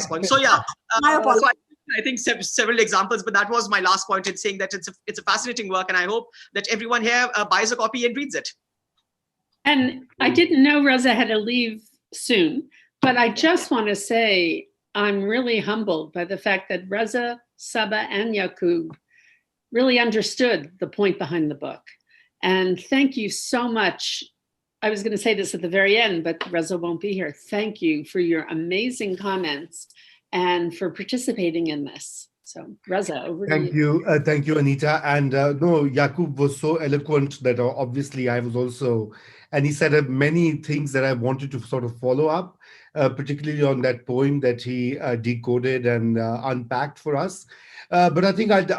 point. So yeah, My apologies. I think several examples, but that was my last point in saying that it's a fascinating work, and I hope that everyone here buys a copy and reads it. And I didn't know Reza had to leave soon, but I just want to say I'm really humbled by the fact that Reza, Saba, and Yaqub really understood the point behind the book. And thank you so much. I was going to say this at the very end, but Reza won't be here. Thank you for your amazing comments and for participating in this. So Reza, over to you. Thank you, Anita. And no, Yaqub was so eloquent that obviously I was also, and he said many things that I wanted to sort of follow up, particularly on that poem that he decoded and unpacked for us. But I think and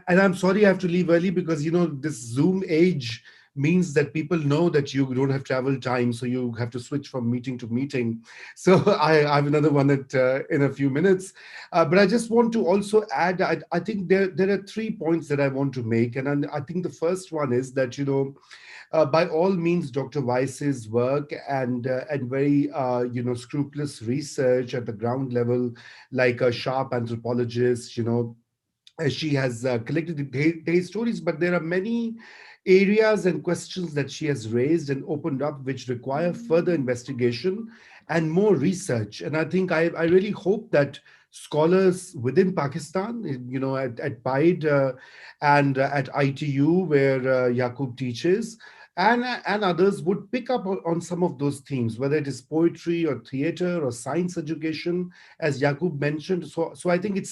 I'm sorry I have to leave early because, you know, this Zoom age means that people know that you don't have travel time, so you have to switch from meeting to meeting. So I have another one in a few minutes. But I just want to also add, I think there are 3 points that I want to make. And I think the first one is that, you know, by all means, Dr. Weiss's work and very, scrupulous research at the ground level, like a sharp anthropologist, you know, she has collected the stories, but there are many areas and questions that she has raised and opened up which require further investigation and more research. And I think I really hope that scholars within Pakistan, you know, at PIDE and at ITU, where Yaqub teaches, and others would pick up on some of those themes, whether it is poetry or theater or science education, as Yaqub mentioned. So I think it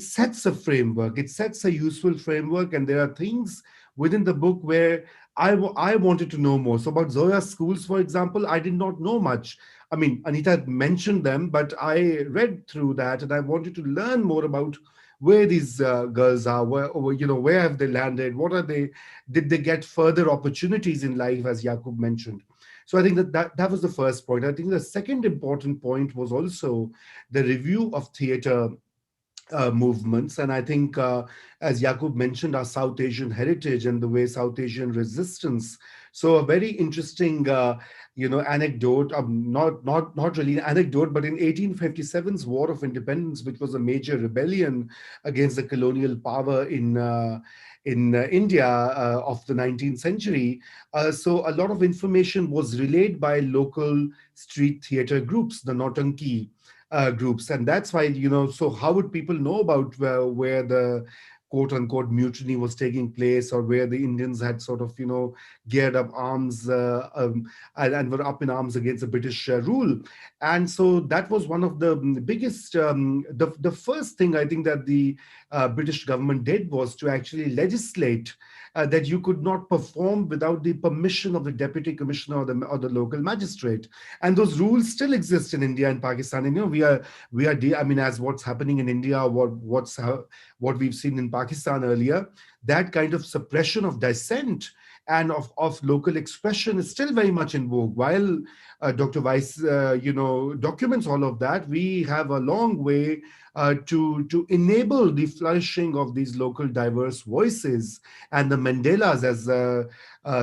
sets a framework, it sets a useful framework, and there are things within the book where I wanted to know more. So about Zoya schools, for example, I did not know much. I mean, Anita mentioned them, but I read through that and I wanted to learn more about where these girls are, where have they landed? What are they? Did they get further opportunities in life, as Yaqub mentioned? So I think that was the first point. I think the second important point was also the review of theater movements. And I think, as Yaqub mentioned, our South Asian heritage and the way South Asian resistance. So a very interesting, anecdote, not really an anecdote, but in 1857's War of Independence, which was a major rebellion against the colonial power in India of the 19th century. So a lot of information was relayed by local street theater groups, the Nautanki groups. And that's why, so how would people know about where the quote unquote mutiny was taking place, or where the Indians had sort of, geared up arms and were up in arms against the British rule. And so that was one of the biggest, the first thing I think that the British government did was to actually legislate that you could not perform without the permission of the deputy commissioner or the local magistrate. And those rules still exist in India and Pakistan. And, I mean, as what's happening in India, what we've seen in Pakistan earlier, that kind of suppression of dissent and of local expression is still very much in vogue. While Dr. Weiss, documents all of that, we have a long way to enable the flourishing of these local diverse voices. And the Mandelas, as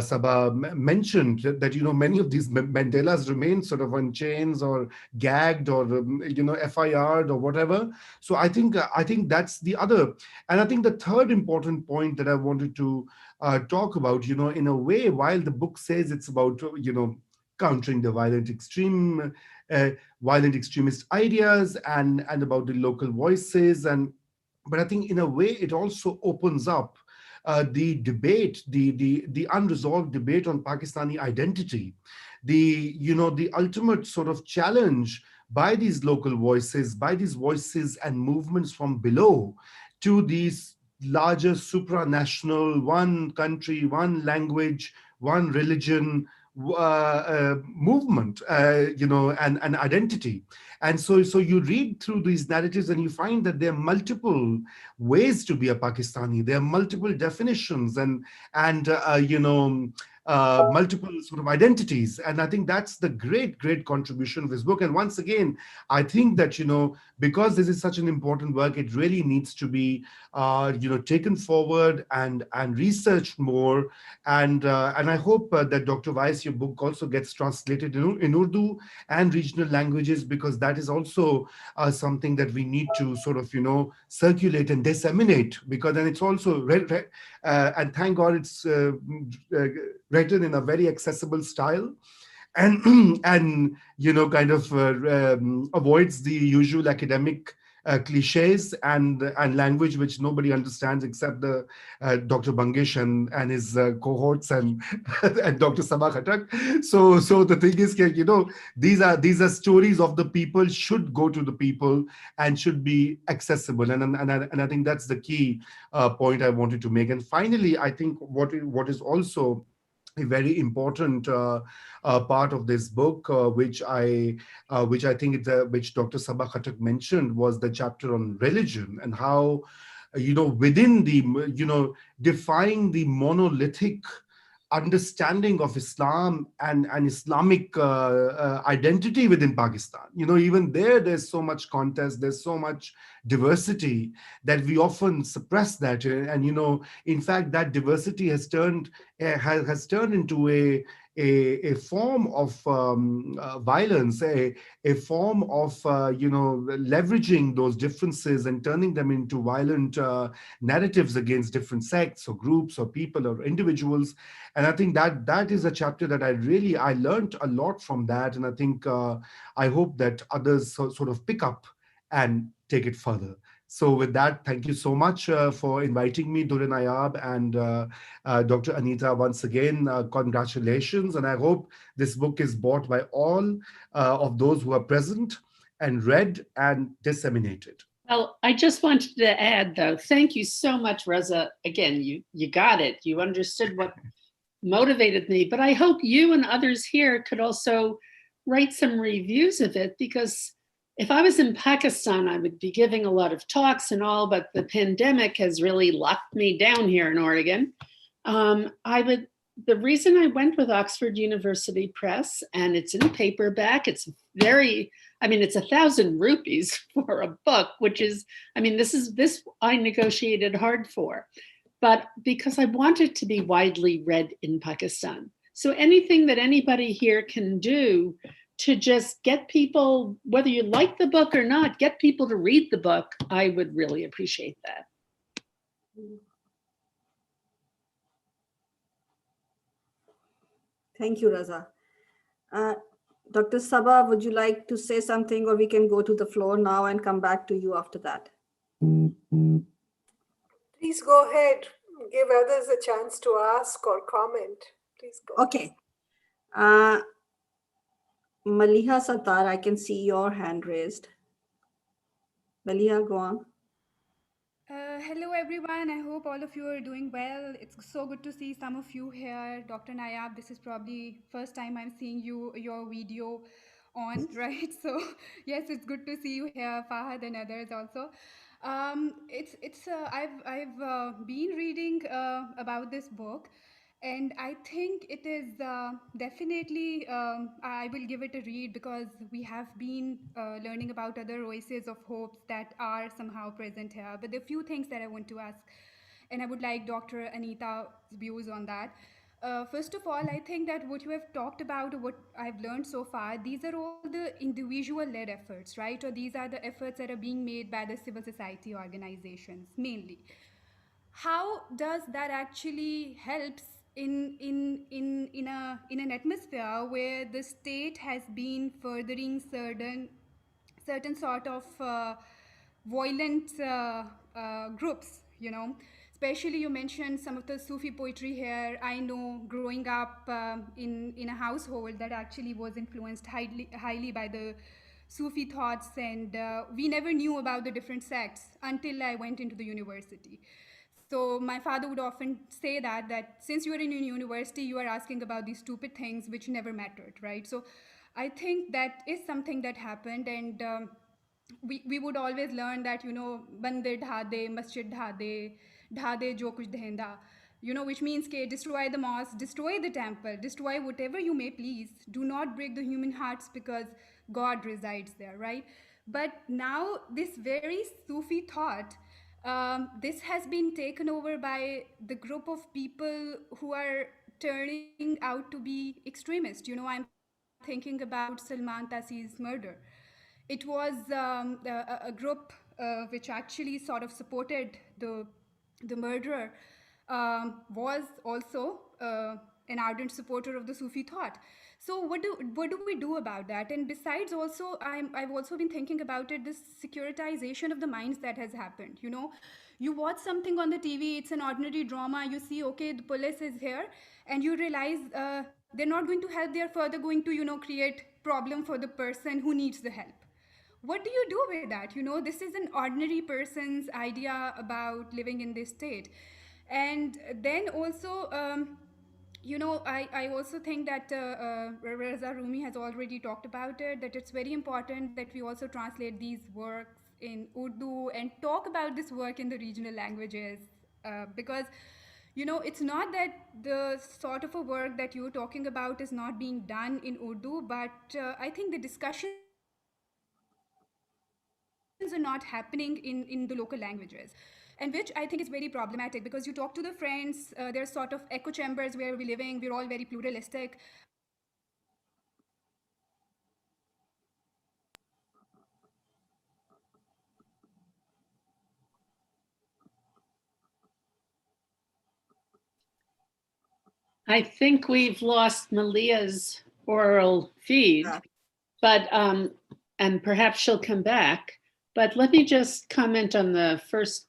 Sabah mentioned, that many of these Mandelas remain sort of on chains or gagged or FIR'd or whatever. So I think that's the other. And I think the third important point that I wanted to talk about, in a way, while the book says it's about countering the violent extremist ideas and about the local voices, but I think in a way it also opens up the debate, the unresolved debate on Pakistani identity, the ultimate sort of challenge by these local voices, by these voices and movements from below to these larger supranational, one country, one language, one religion movement, and identity. And so you read through these narratives and you find that there are multiple ways to be a Pakistani. There are multiple definitions and multiple sort of identities. And I think that's the great contribution of this book. And once again, I think that, because this is such an important work, it really needs to be, taken forward and researched more. And I hope that Dr. Weiss, your book also gets translated in Urdu and regional languages, because that is also something that we need to sort of, circulate and disseminate, because then it's also read, and thank God it's written in a very accessible style, and kind of avoids the usual academic cliches and language which nobody understands except the Dr. Bangish and his cohorts and and Dr. Sabah Khattak. So the thing is, these are stories of the people, should go to the people and should be accessible. And I think that's the key point I wanted to make. And finally, I think what is also a very important part of this book, which I think which Dr. Sabah Khattak mentioned, was the chapter on religion and how, within the, defying the monolithic understanding of Islam and Islamic identity within Pakistan. Even there's so much contest, there's so much diversity that we often suppress that. And, in fact, that diversity has turned into a form of violence, a form of, leveraging those differences and turning them into violent narratives against different sects or groups or people or individuals. And I think that is a chapter that I learned a lot from that. And I think, I hope that others sort of pick up and take it further. So with that, thank you so much for inviting me, Dure Nayab and Dr. Anita. Once again, congratulations. And I hope this book is bought by all of those who are present and read and disseminated. Well, I just wanted to add, though, thank you so much, Reza. Again, you got it. You understood what motivated me. But I hope you and others here could also write some reviews of it, because if I was in Pakistan, I would be giving a lot of talks and all, but the pandemic has really locked me down here in Oregon. The reason I went with Oxford University Press, and it's in paperback, it's it's 1,000 rupees for a book, which is, this I negotiated hard for, but because I want it to be widely read in Pakistan. So anything that anybody here can do to just get people, whether you like the book or not, get people to read the book, I would really appreciate that. Thank you, Raza. Dr. Sabah, would you like to say something, or we can go to the floor now and come back to you after that? Please go ahead. Give others a chance to ask or comment. Please go. Okay. Maliha Sattar, I can see your hand raised. Maliha, go on. Hello everyone, I hope all of you are doing well. It's so good to see some of you here. Dr. Nayab, this is probably first time I'm seeing your video on, right? So yes, it's good to see you here, Fahad and others also. I've been reading about this book, and I think it is definitely, I will give it a read because we have been learning about other voices of hopes that are somehow present here. But there are few things that I want to ask, and I would like Dr. Anita's views on that. First of all, I think that what you have talked about, or what I've learned so far, these are all the individual led efforts, right? Or these are the efforts that are being made by the civil society organizations mainly. How does that actually helps in an atmosphere where the state has been furthering certain sort of violent groups, you know? Especially you mentioned some of the Sufi poetry here. I know growing up in a household that actually was influenced highly by the Sufi thoughts, and we never knew about the different sects until I went into the university. So my father would often say that since you are in a university, you are asking about these stupid things which never mattered, right? So I think that is something that happened, and we would always learn that, you know, bandir dhade, masjid dhade jo kuch dhenda, you know, which means ke destroy the mosque, destroy the temple, destroy whatever you may please. Do not break the human hearts because God resides there, right? But now this very Sufi thought, this has been taken over by the group of people who are turning out to be extremists. You know, I'm thinking about Salman Taseer's murder. It was a group which actually sort of supported the murderer, was also an ardent supporter of the Sufi thought. So what do we do about that? And besides, also I've also been thinking about it, this securitization of the minds that has happened. You know, you watch something on the TV, it's an ordinary drama. You see, okay, the police is here, and you realize they're not going to help. They're further going to, you know, create problem for the person who needs the help. What do you do with that? You know, this is an ordinary person's idea about living in this state. And then also, you know, I also think that Reza Rumi has already talked about it, that it's very important that we also translate these works in Urdu and talk about this work in the regional languages, because, you know, it's not that the sort of a work that you're talking about is not being done in Urdu, but I think the discussions are not happening in the local languages, and which I think is very problematic, because you talk to the friends, there are sort of echo chambers where we're living, we're all very pluralistic, but when it comes to talking about the issues that are happening in the ground, we don't talk about it. We don't talk about it in Urdu. I think we've lost Malia's oral feed, but and perhaps she'll come back. But let me just comment on the first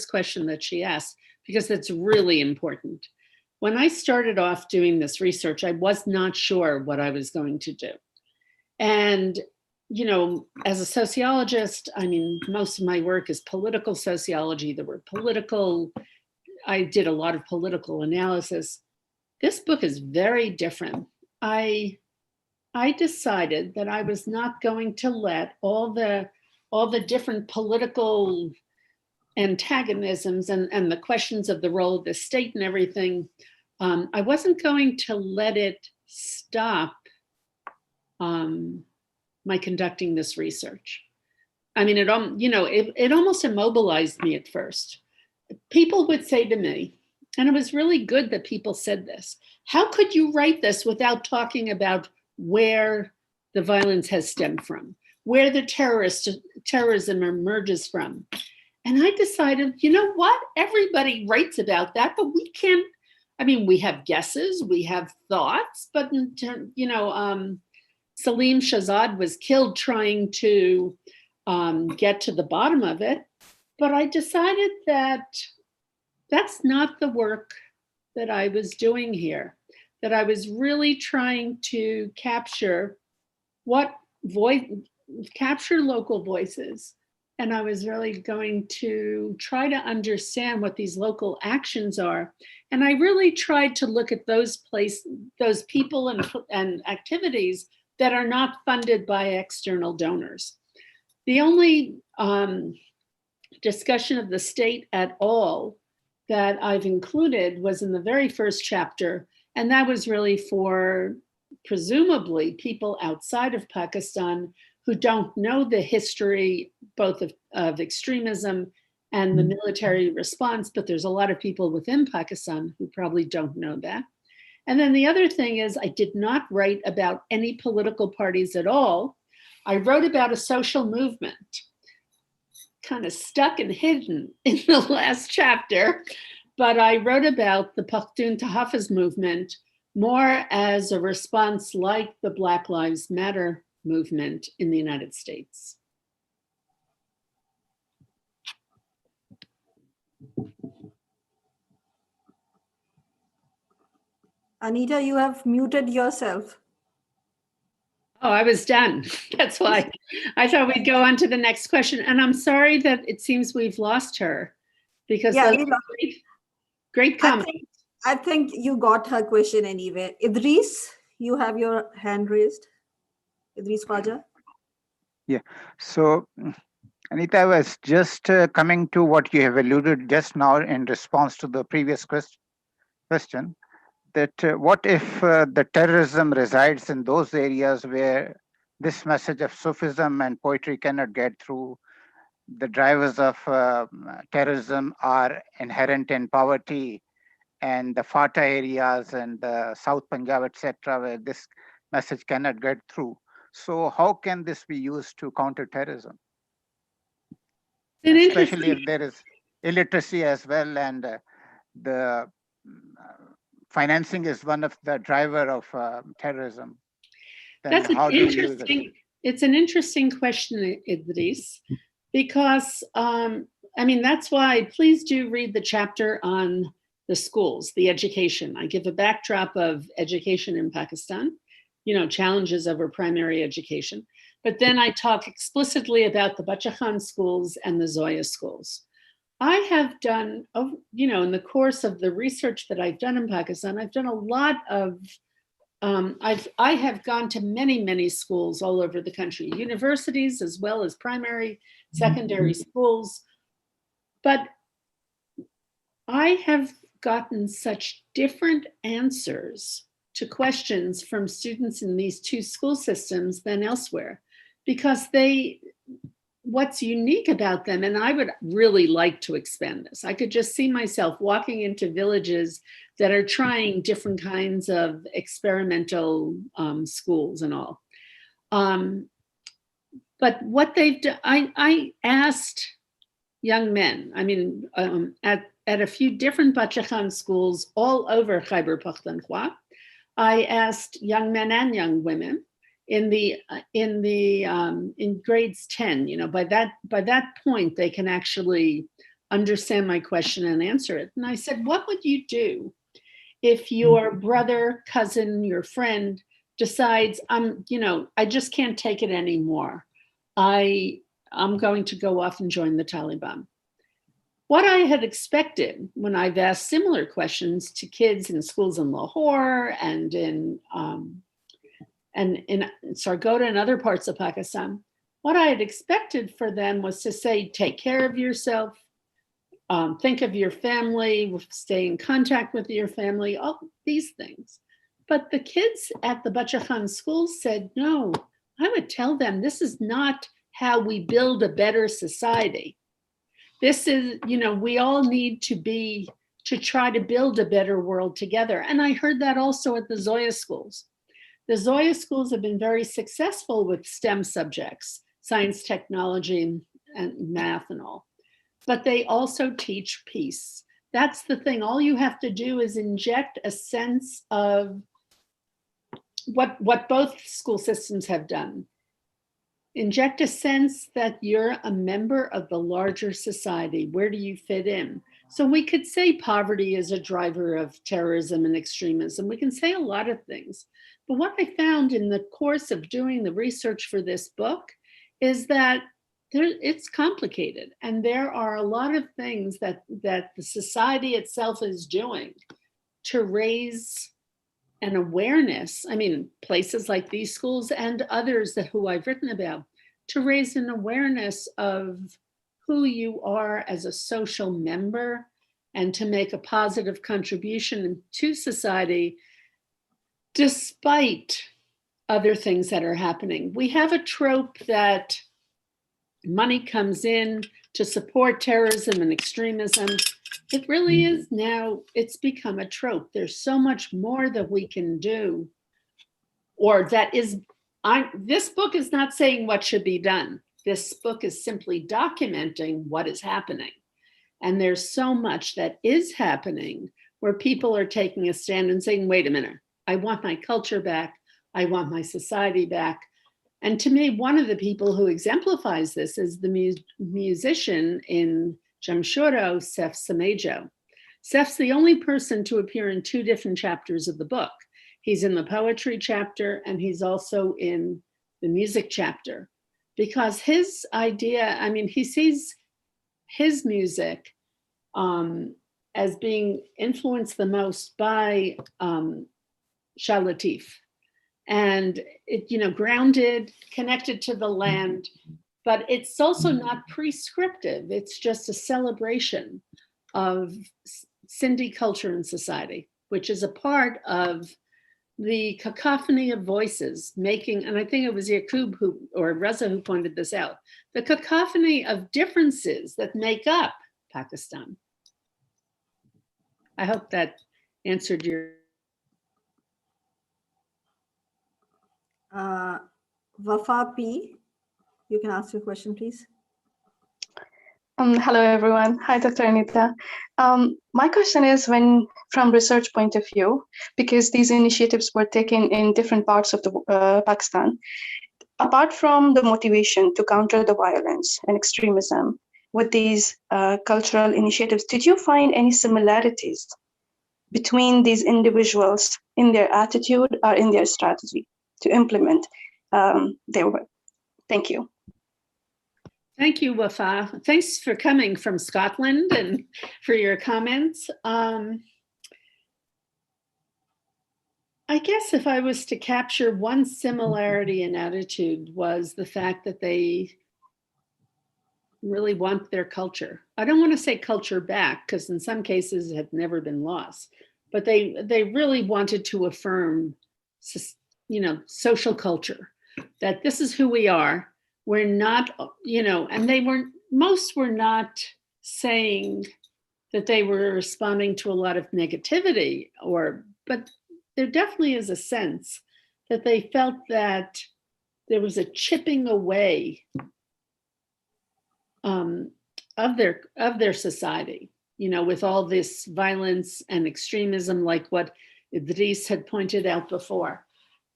question that she asked, because it's really important. When I started off doing this research, I was not sure what I was going to do. And, you know, as a sociologist, I mean, most of my work is political sociology. I did a lot of political analysis. This book is very different. I decided that I was not going to let all the different political antagonisms and the questions of the role of the state and everything, I wasn't going to let it stop my conducting this research. I mean, it almost immobilized me at first. People would say to me, and it was really good that people said this, how could you write this without talking about where the violence has stemmed from, where the terrorism emerges from? And I decided, you know what? Everybody writes about that, but we can't, I mean, we have guesses, we have thoughts, but, you know, Salim Shahzad was killed trying to get to the bottom of it. But I decided that that's not the work that I was doing here, that I was really trying to capture capture local voices. And I was really going to try to understand what these local actions are. And I really tried to look at those people and activities that are not funded by external donors. The only discussion of the state at all that I've included was in the very first chapter, and that was really for presumably people outside of Pakistan who don't know the history both of extremism and the military response, but there's a lot of people within Pakistan who probably don't know that. And then the other thing is I did not write about any political parties at all. I wrote about a social movement, kind of stuck and hidden in the last chapter, but I wrote about the Pakhtun Tahaffuz movement more as a response like the Black Lives Matter movement in the United States. Anita, you have muted yourself. Oh, I was done. That's why I thought we'd go on to the next question. And I'm sorry that it seems we've lost her because Yeah, great comment. I think you got her question anyway. Idris, you have your hand raised. Idris Khwaja. Yeah. So, Anita, I was just coming to what you have alluded just now in response to the previous question, that what if the terrorism resides in those areas where this message of Sufism and poetry cannot get through? The drivers of terrorism are inherent in poverty, and the Fata areas and the South Punjab, etc., where this message cannot get through. So how can this be used to counter terrorism? Especially if there is illiteracy as well, and the financing is one of the driver of terrorism. Then how do you use it? It's an interesting question, Idris, because I mean, that's why please do read the chapter on the schools, the education. I give a backdrop of education in Pakistan, challenges over primary education. But then I talk explicitly about the Bacha Khan schools and the Zoya schools. I have done, in the course of the research that I've done in Pakistan, I've done a lot of, I have gone to many, many schools all over the country, universities as well as primary, secondary schools. But I have gotten such different answers to questions from students in these two school systems than elsewhere, because what's unique about them, and I would really like to expand this. I could just see myself walking into villages that are trying different kinds of experimental schools and all. But what they've done, I asked young men, at a few different Bacha Khan schools all over Khyber Pakhtunkhwa, I asked young men and young women in grades 10, by that point, they can actually understand my question and answer it. And I said, what would you do if your brother, cousin, your friend decides, I just can't take it anymore. I'm going to go off and join the Taliban. What I had expected when I've asked similar questions to kids in schools in Lahore and in Sargodha and other parts of Pakistan, what I had expected for them was to say, take care of yourself, think of your family, stay in contact with your family, all these things. But the kids at the Bacha Khan schools said, no, I would tell them this is not how we build a better society. This is, we all need to try to build a better world together. And I heard that also at the Zoya schools. The Zoya schools have been very successful with STEM subjects, science, technology, and math and all. But they also teach peace. That's the thing. All you have to do is inject a sense of what both school systems have done. inject a sense that you're a member of the larger society. Where do you fit in? So we could say poverty is a driver of terrorism and extremism. We can say a lot of things. But what I found in the course of doing the research for this book is that it's complicated. And there are a lot of things that the society itself is doing to raise an awareness. I mean, places like these schools and others who I've written about, to raise an awareness of who you are as a social member and to make a positive contribution to society despite other things that are happening. We have a trope that money comes in to support terrorism and extremism. It really is now, it's become a trope. There's so much more that we can do, or that is, this book is not saying what should be done. This book is simply documenting what is happening. And there's so much that is happening where people are taking a stand and saying, wait a minute, I want my culture back. I want my society back. And to me, one of the people who exemplifies this is the musician in Jamshoro, Sef Samejo. Sef's the only person to appear in 2 different chapters of the book. He's in the poetry chapter and he's also in the music chapter, because his idea, I mean, he sees his music as being influenced the most by Shah Latif. And it, grounded, connected to the land, but it's also not prescriptive. It's just a celebration of Sindhi culture and society, which is a part of the cacophony of voices making, and I think it was Yaqub or Reza who pointed this out, the cacophony of differences that make up Pakistan. I hope that answered your. Wafa P, you can ask your question, please. Hello, everyone. Hi, Dr. Anita. My question is, from research point of view, because these initiatives were taken in different parts of the Pakistan, apart from the motivation to counter the violence and extremism with these cultural initiatives, did you find any similarities between these individuals in their attitude or in their strategy to implement their work? Thank you. Thank you, Wafa. Thanks for coming from Scotland and for your comments. I guess if I was to capture one similarity in attitude was the fact that they really want their culture. I don't want to say culture back, because in some cases it had never been lost, but they really wanted to affirm, social culture, that this is who we are. We're not, and most were not saying that they were responding to a lot of negativity, but there definitely is a sense that they felt that there was a chipping away of their society, with all this violence and extremism, like what Idris had pointed out before.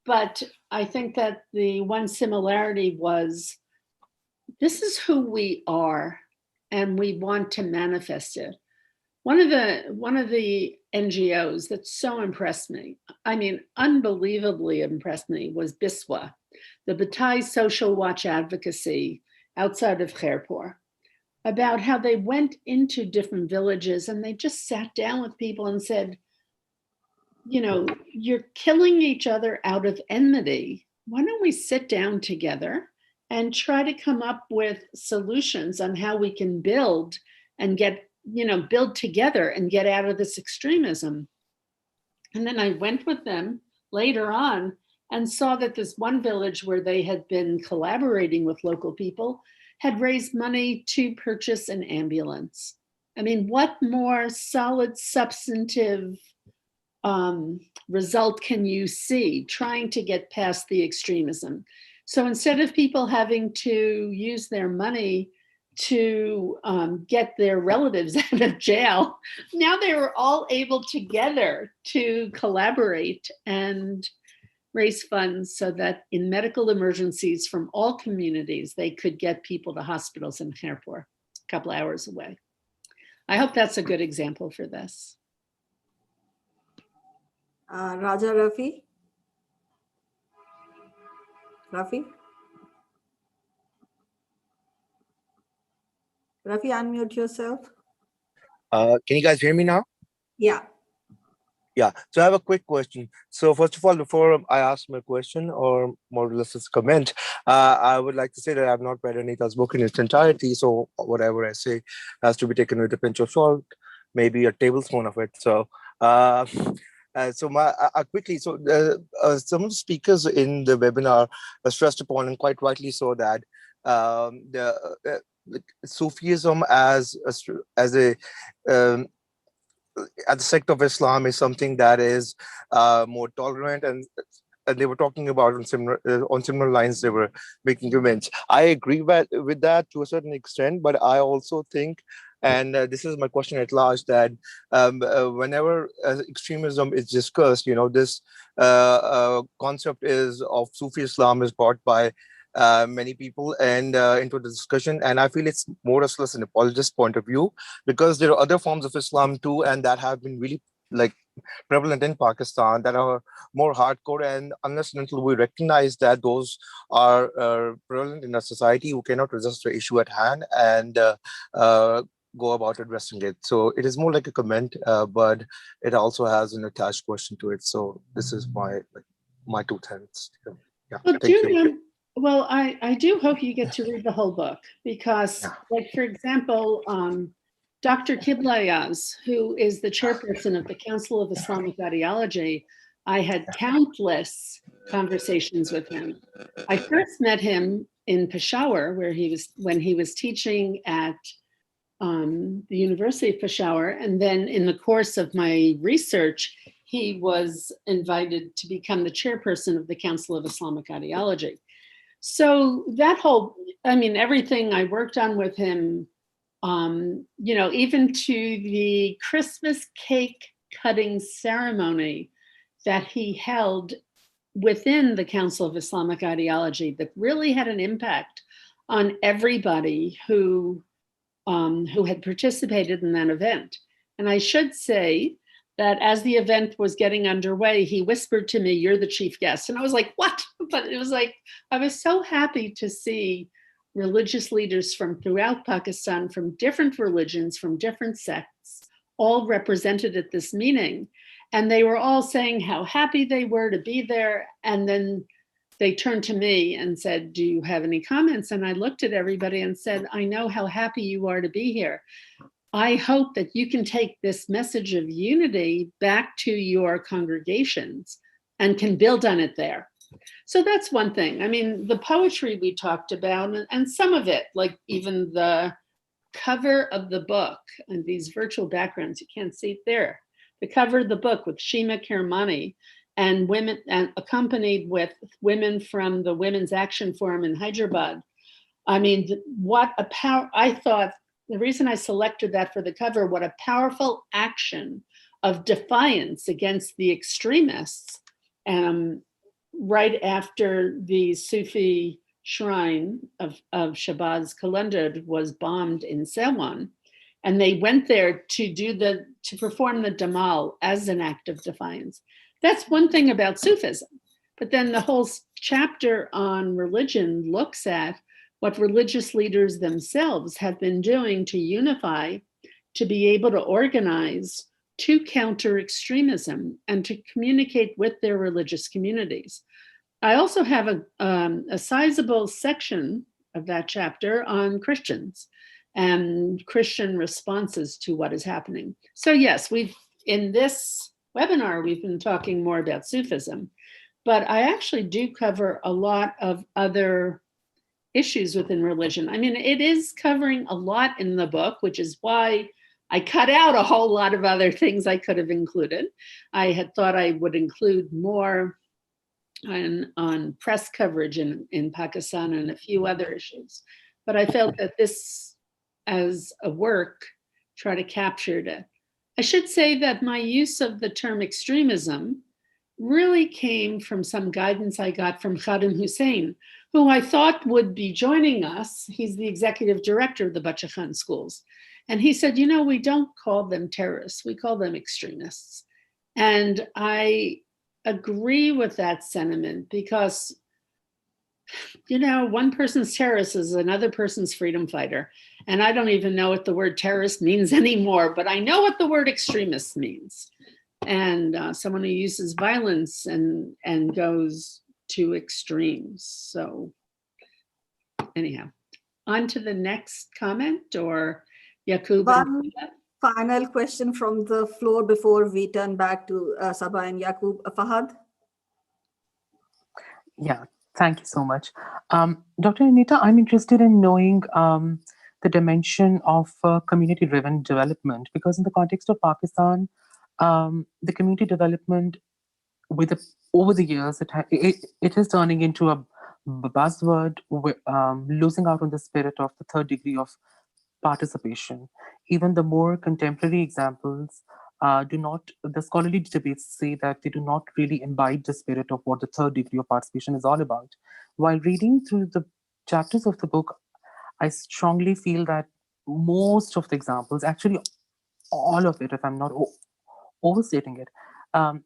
But I think that the one similarity was, this is who we are, and we want to manifest it. One of the NGOs that so impressed me, unbelievably impressed me, was Biswa, the Batai Social Watch Advocacy outside of Khairpur, about how they went into different villages and they just sat down with people and said, you're killing each other out of enmity. Why don't we sit down together and try to come up with solutions on how we can build and build together and get out of this extremism? And then I went with them later on and saw that this one village where they had been collaborating with local people had raised money to purchase an ambulance. What more solid, substantive result can you see trying to get past the extremism? So instead of people having to use their money to get their relatives out of jail, now they were all able together to collaborate and raise funds so that in medical emergencies from all communities, they could get people to hospitals in Khairpur, a couple hours away. I hope that's a good example for this. Raja Rafi? Rafi? Rafi, unmute yourself. Can you guys hear me now? Yeah. Yeah, so I have a quick question. So first of all, before I ask my question or more or less a comment, I would like to say that I've not read Anita's book in its entirety. So whatever I say has to be taken with a pinch of salt, maybe a tablespoon of it. So quickly, some of the speakers in the webinar stressed upon, and quite rightly so, that Sufism as a at the sect of Islam is something that is more tolerant, and they were talking about on similar lines. They were making comments. I agree with that to a certain extent, but I also think, and this is my question at large, that whenever extremism is discussed, this concept of Sufi Islam is brought by many people and into the discussion, and I feel it's more or less an apologist point of view, because there are other forms of Islam too, and that have been really prevalent in Pakistan, that are more hardcore, and unless and until we recognize that those are prevalent in our society, we cannot resist the issue at hand and go about addressing it. So it is more like a comment, but it also has an attached question to it. So this is my 2 cents. Yeah, well, thank you. Well, I do hope you get to read the whole book, because, for example, Dr. Kiblayaz, who is the chairperson of the Council of Islamic Ideology, I had countless conversations with him. I first met him in Peshawar, when he was teaching at the University of Peshawar, and then in the course of my research, he was invited to become the chairperson of the Council of Islamic Ideology. So that everything I worked on with him, even to the Christmas cake cutting ceremony that he held within the Council of Islamic Ideology, that really had an impact on everybody who had participated in that event. And I should say that as the event was getting underway, he whispered to me, "You're the chief guest." And I was like, "What?" But it was like, I was so happy to see religious leaders from throughout Pakistan, from different religions, from different sects, all represented at this meeting. And they were all saying how happy they were to be there. And then they turned to me and said, "Do you have any comments?" And I looked at everybody and said, "I know how happy you are to be here. I hope that you can take this message of unity back to your congregations and can build on it there." So that's one thing. I mean, the poetry we talked about, and some of it, like even the cover of the book and these virtual backgrounds, you can't see it there. The cover of the book with Shima Kermani and women, and accompanied with women from the Women's Action Forum in Hyderabad. I mean, what a power, I thought, the reason I selected that for the cover, what a powerful action of defiance against the extremists. Right after the Sufi shrine of Shabazz Qalandar was bombed in Salwan, and they went there to perform the Damal as an act of defiance. That's one thing about Sufism. But then the whole chapter on religion looks at what religious leaders themselves have been doing to unify, to be able to organize, to counter extremism, and to communicate with their religious communities. I also have a sizable section of that chapter on Christians and Christian responses to what is happening. So yes, in this webinar, we've been talking more about Sufism, but I actually do cover a lot of other issues within religion. I mean, it is covering a lot in the book, which is why I cut out a whole lot of other things I could have included. I had thought I would include more on press coverage in Pakistan and a few other issues. But I felt that this, as a work, try to capture it. I should say that my use of the term extremism really came from some guidance I got from Khadim Hussein, who I thought would be joining us. He's the executive director of the Bacha Khan schools. And he said, we don't call them terrorists, we call them extremists. And I agree with that sentiment because, one person's terrorist is another person's freedom fighter. And I don't even know what the word terrorist means anymore, but I know what the word extremist means. And someone who uses violence and goes to extremes. So anyhow, on to the next comment, or Yaqub. One final question from the floor before we turn back to Sabah and Yaqub. Fahad? Yeah, thank you so much. Dr. Anita, I'm interested in knowing the dimension of community-driven development, because in the context of Pakistan, the community development over the years, it is turning into a buzzword, losing out on the spirit of the third degree of participation. Even the more contemporary examples the scholarly debates say that they do not really imbibe the spirit of what the third degree of participation is all about. While reading through the chapters of the book, I strongly feel that most of the examples, actually all of it, if I'm not overstating it,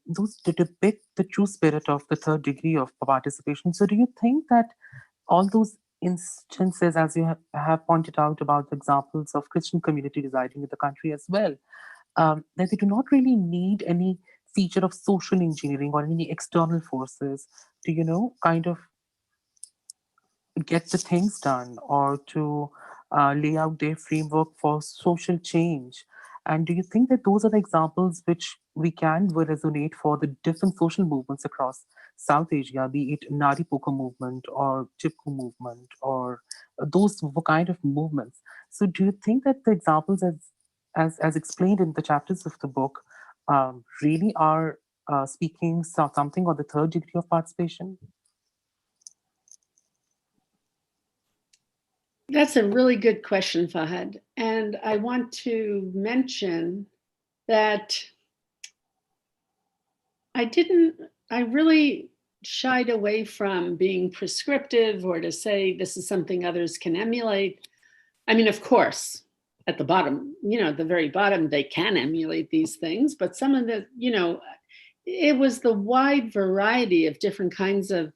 those depict the true spirit of the third degree of participation. So do you think that all those instances, as you have pointed out about the examples of Christian community residing in the country as well, that they do not really need any feature of social engineering or any external forces to, kind of get the things done or to lay out their framework for social change? And do you think that those are the examples which will resonate for the different social movements across South Asia, be it Nari Poka movement or Chipko movement or those kind of movements? So do you think that the examples as explained in the chapters of the book really are speaking something on the third degree of participation? That's a really good question, Fahad. And I want to mention that I really shied away from being prescriptive or to say this is something others can emulate. I mean, of course, at the bottom, the very bottom, they can emulate these things, but some of the, it was the wide variety of different kinds of,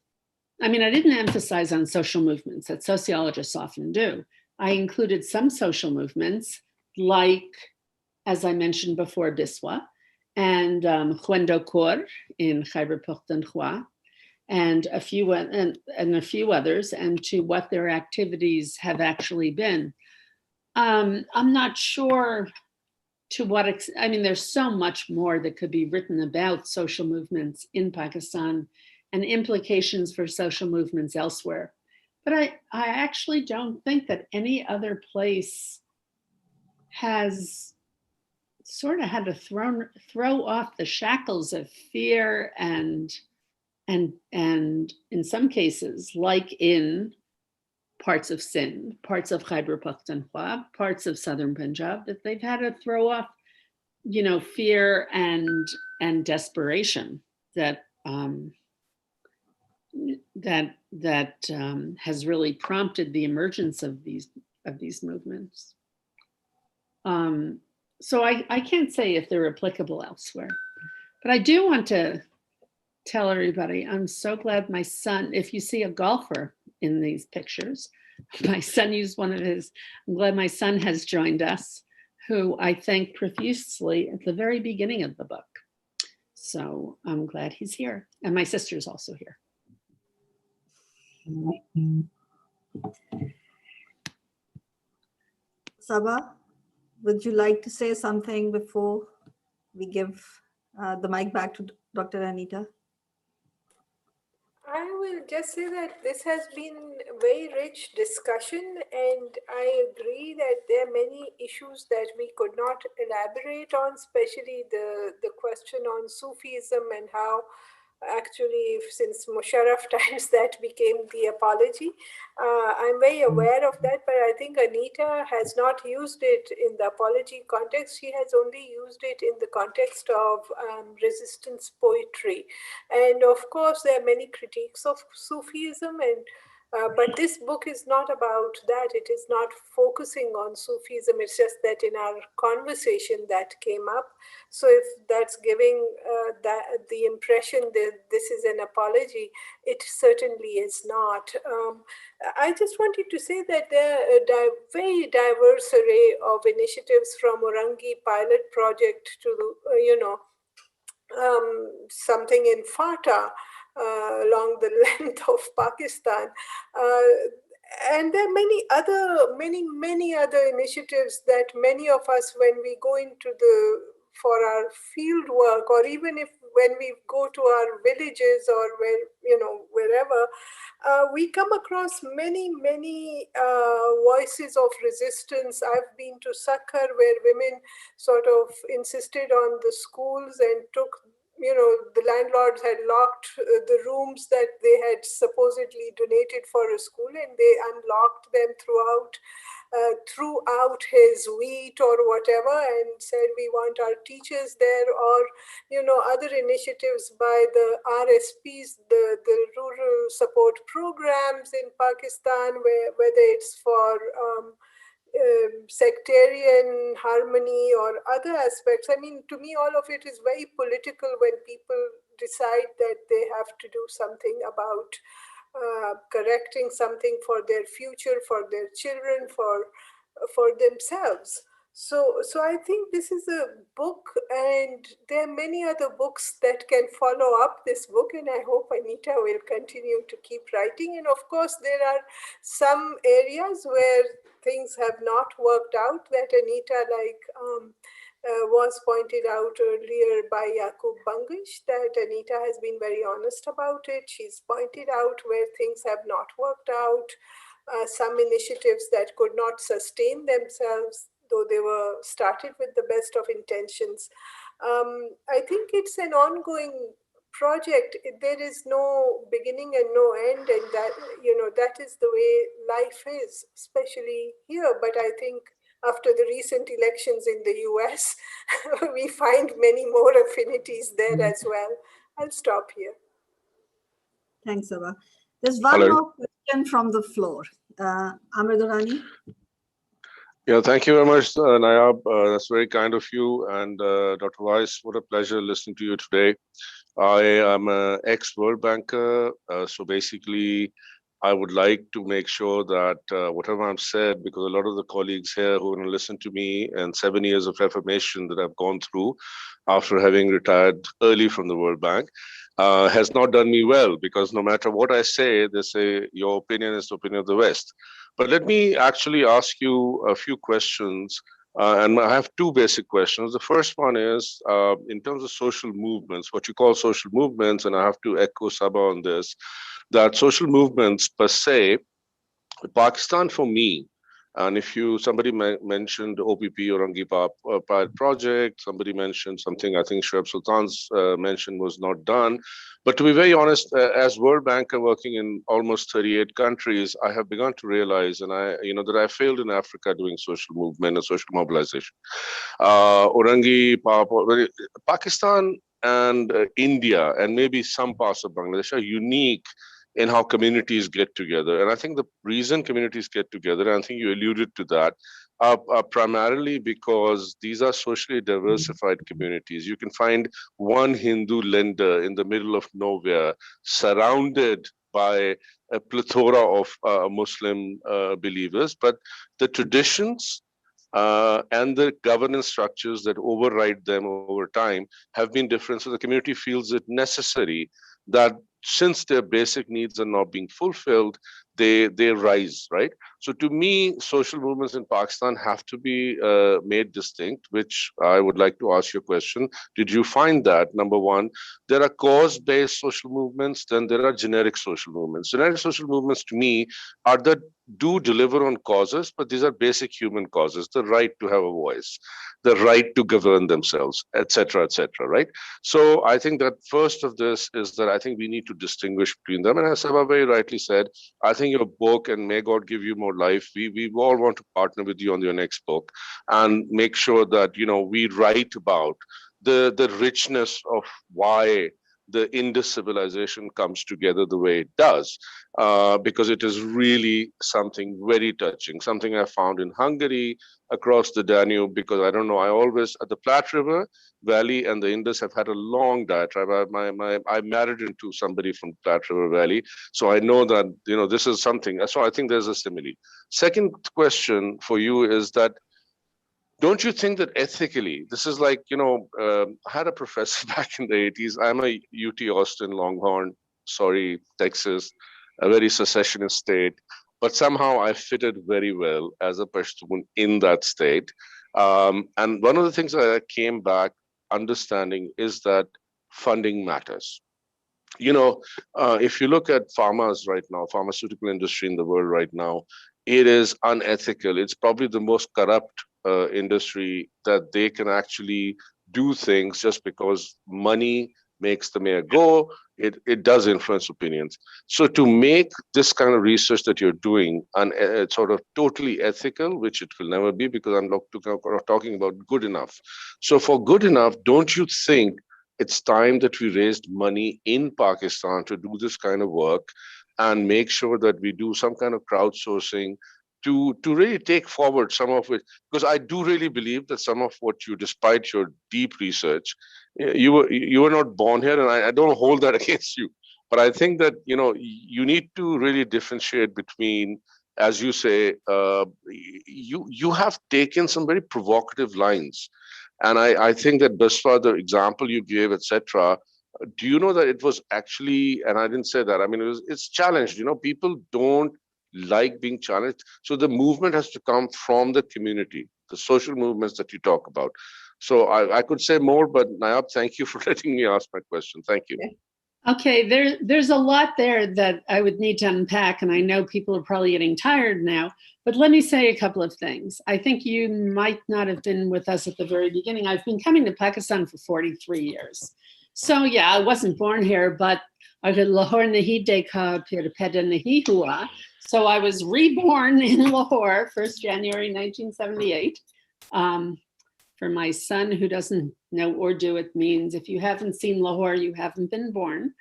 I didn't emphasize on social movements that sociologists often do. I included some social movements like, as I mentioned before, Biswa and Huendo Kor in Khyber Pakhtunkhwa, and a few others, and to what their activities have actually been. I'm not sure to what there's so much more that could be written about social movements in Pakistan and implications for social movements elsewhere. But I actually don't think that any other place has sort of had to throw off the shackles of fear and in some cases, like in parts of Sindh, parts of Khyber Pakhtunkhwa, parts of southern Punjab, that they've had to throw off, fear and desperation that has really prompted the emergence of these movements. So I can't say if they're applicable elsewhere, but I do want to tell everybody, I'm so glad my son, if you see a golfer in these pictures, my son used one of his, I'm glad my son has joined us, who I thank profusely at the very beginning of the book. So I'm glad he's here. And my sister's also here. Sabah, would you like to say something before we give the mic back to Dr. Anita? I will just say that this has been a very rich discussion, and I agree that there are many issues that we could not elaborate on, especially the question on Sufism and how Actually, since Musharraf times, that became the apology. I'm very aware of that, but I think Anita has not used it in the apology context. She has only used it in the context of resistance poetry. And of course, there are many critiques of Sufism, and but this book is not about that. It is not focusing on Sufism. It's just that in our conversation that came up. So if that's giving the impression that this is an apology, it certainly is not. I just wanted to say that there are a very diverse array of initiatives from Orangi pilot project to, something in Fata along the length of Pakistan. And there are many other initiatives that many of us, when we go into for our field work, or even if when we go to our villages or wherever, we come across many voices of resistance. I've been to Sakhar, where women sort of insisted on the schools and took, the landlords had locked the rooms that they had supposedly donated for a school, and they unlocked them throughout his wheat or whatever, and said we want our teachers there, or other initiatives by the RSPs, the rural support programs in Pakistan, whether it's for sectarian harmony or other aspects. I mean, to me, all of it is very political when people decide that they have to do something about correcting something for their future, for their children, for themselves. So I think this is a book, and there are many other books that can follow up this book, and I hope Anita will continue to keep writing. And of course, there are some areas where things have not worked out that Anita, like was pointed out earlier by Yakub Bangish, that Anita has been very honest about it. She's pointed out where things have not worked out, some initiatives that could not sustain themselves, though they were started with the best of intentions. I think it's an ongoing project. There is no beginning and no end, and that is the way life is, especially here. But I think after the recent elections in the US, we find many more affinities there as well. I'll stop here. Thanks, Ava. There's one more question from the floor. Amir Durrani. Yeah, thank you very much, Nayab. That's very kind of you. And Dr. Weiss, what a pleasure listening to you today. I am an ex-World Banker. So basically, I would like to make sure that whatever I'm said, because a lot of the colleagues here who are going to listen to me and 7 years of reformation that I've gone through after having retired early from the World Bank, has not done me well, because no matter what I say, they say your opinion is the opinion of the West. But let me actually ask you a few questions. And I have two basic questions. The first one is, in terms of social movements, what you call social movements, and I have to echo Saba on this, that social movements per se, Pakistan for me, and if somebody mentioned OPP or Orangi Pilot Project, somebody mentioned something I think Shoaib Sultan's mentioned was not done. But to be very honest, as World Banker working in almost 38 countries, I have begun to realize, and that I failed in Africa doing social movement and social mobilization. Orangi, Pakistan and India, and maybe some parts of Bangladesh are unique in how communities get together. And I think the reason communities get together, and I think you alluded to that, are primarily because these are socially diversified communities. You can find one Hindu lender in the middle of nowhere, surrounded by a plethora of Muslim believers, but the traditions and the governance structures that override them over time have been different. So the community feels it necessary that since their basic needs are not being fulfilled, they rise, right? So to me, social movements in Pakistan have to be made distinct, which I would like to ask you a question. Did you find that, number one, there are cause-based social movements, then there are generic social movements. Generic social movements to me are that do deliver on causes, but these are basic human causes, the right to have a voice, the right to govern themselves, etc., right? So I think that first of this is that I think we need to distinguish between them. And as Sabah very rightly said, I think your book, and may God give you more life, we all want to partner with you on your next book and make sure that, you know, we write about the richness of why the Indus civilization comes together the way it does, because it is really something very touching, something I found in Hungary, across the Danube, because I don't know, I always, at the Platte River Valley and the Indus have had a long diatribe. I married into somebody from Platte River Valley, so I know that, you know, this is something, so I think there's a simile. Second question for you is that, don't you think that ethically, this is like, you know, I had a professor back in the 80s. I'm a UT Austin Longhorn, sorry, Texas, a very secessionist state, but somehow I fitted very well as a Pashtun in that state. And one of the things that I came back understanding is that funding matters. You know, if you look at pharmas right now, pharmaceutical industry in the world right now, it is unethical. It's probably the most corrupt industry, that they can actually do things just because money makes the mayor go. It does influence opinions. So to make this kind of research that you're doing and sort of totally ethical, which it will never be, because I'm not talking about good enough. So for good enough, don't you think it's time that we raised money in Pakistan to do this kind of work and make sure that we do some kind of crowdsourcing to really take forward some of it? Because I do really believe that some of what you, despite your deep research, you were not born here, and I don't hold that against you. But I think that, you know, you need to really differentiate between, as you say, you have taken some very provocative lines. And I think that Basra, the example you gave, etc., do you know that it was actually, and I didn't say that, I mean, it's challenged, you know, people don't like being challenged. So the movement has to come from the community, the social movements that you talk about. So I could say more, but Nayab, thank you for letting me ask my question. Thank you. Okay, there's a lot there that I would need to unpack, and I know people are probably getting tired now, but let me say a couple of things. I think you might not have been with us at the very beginning. I've been coming to Pakistan for 43 years. So yeah, I wasn't born here, but agar Lahore nahi dekha, phir paida nahi hua. So I was reborn in Lahore, 1st January 1978. For my son who doesn't know Urdu, it means if you haven't seen Lahore, you haven't been born.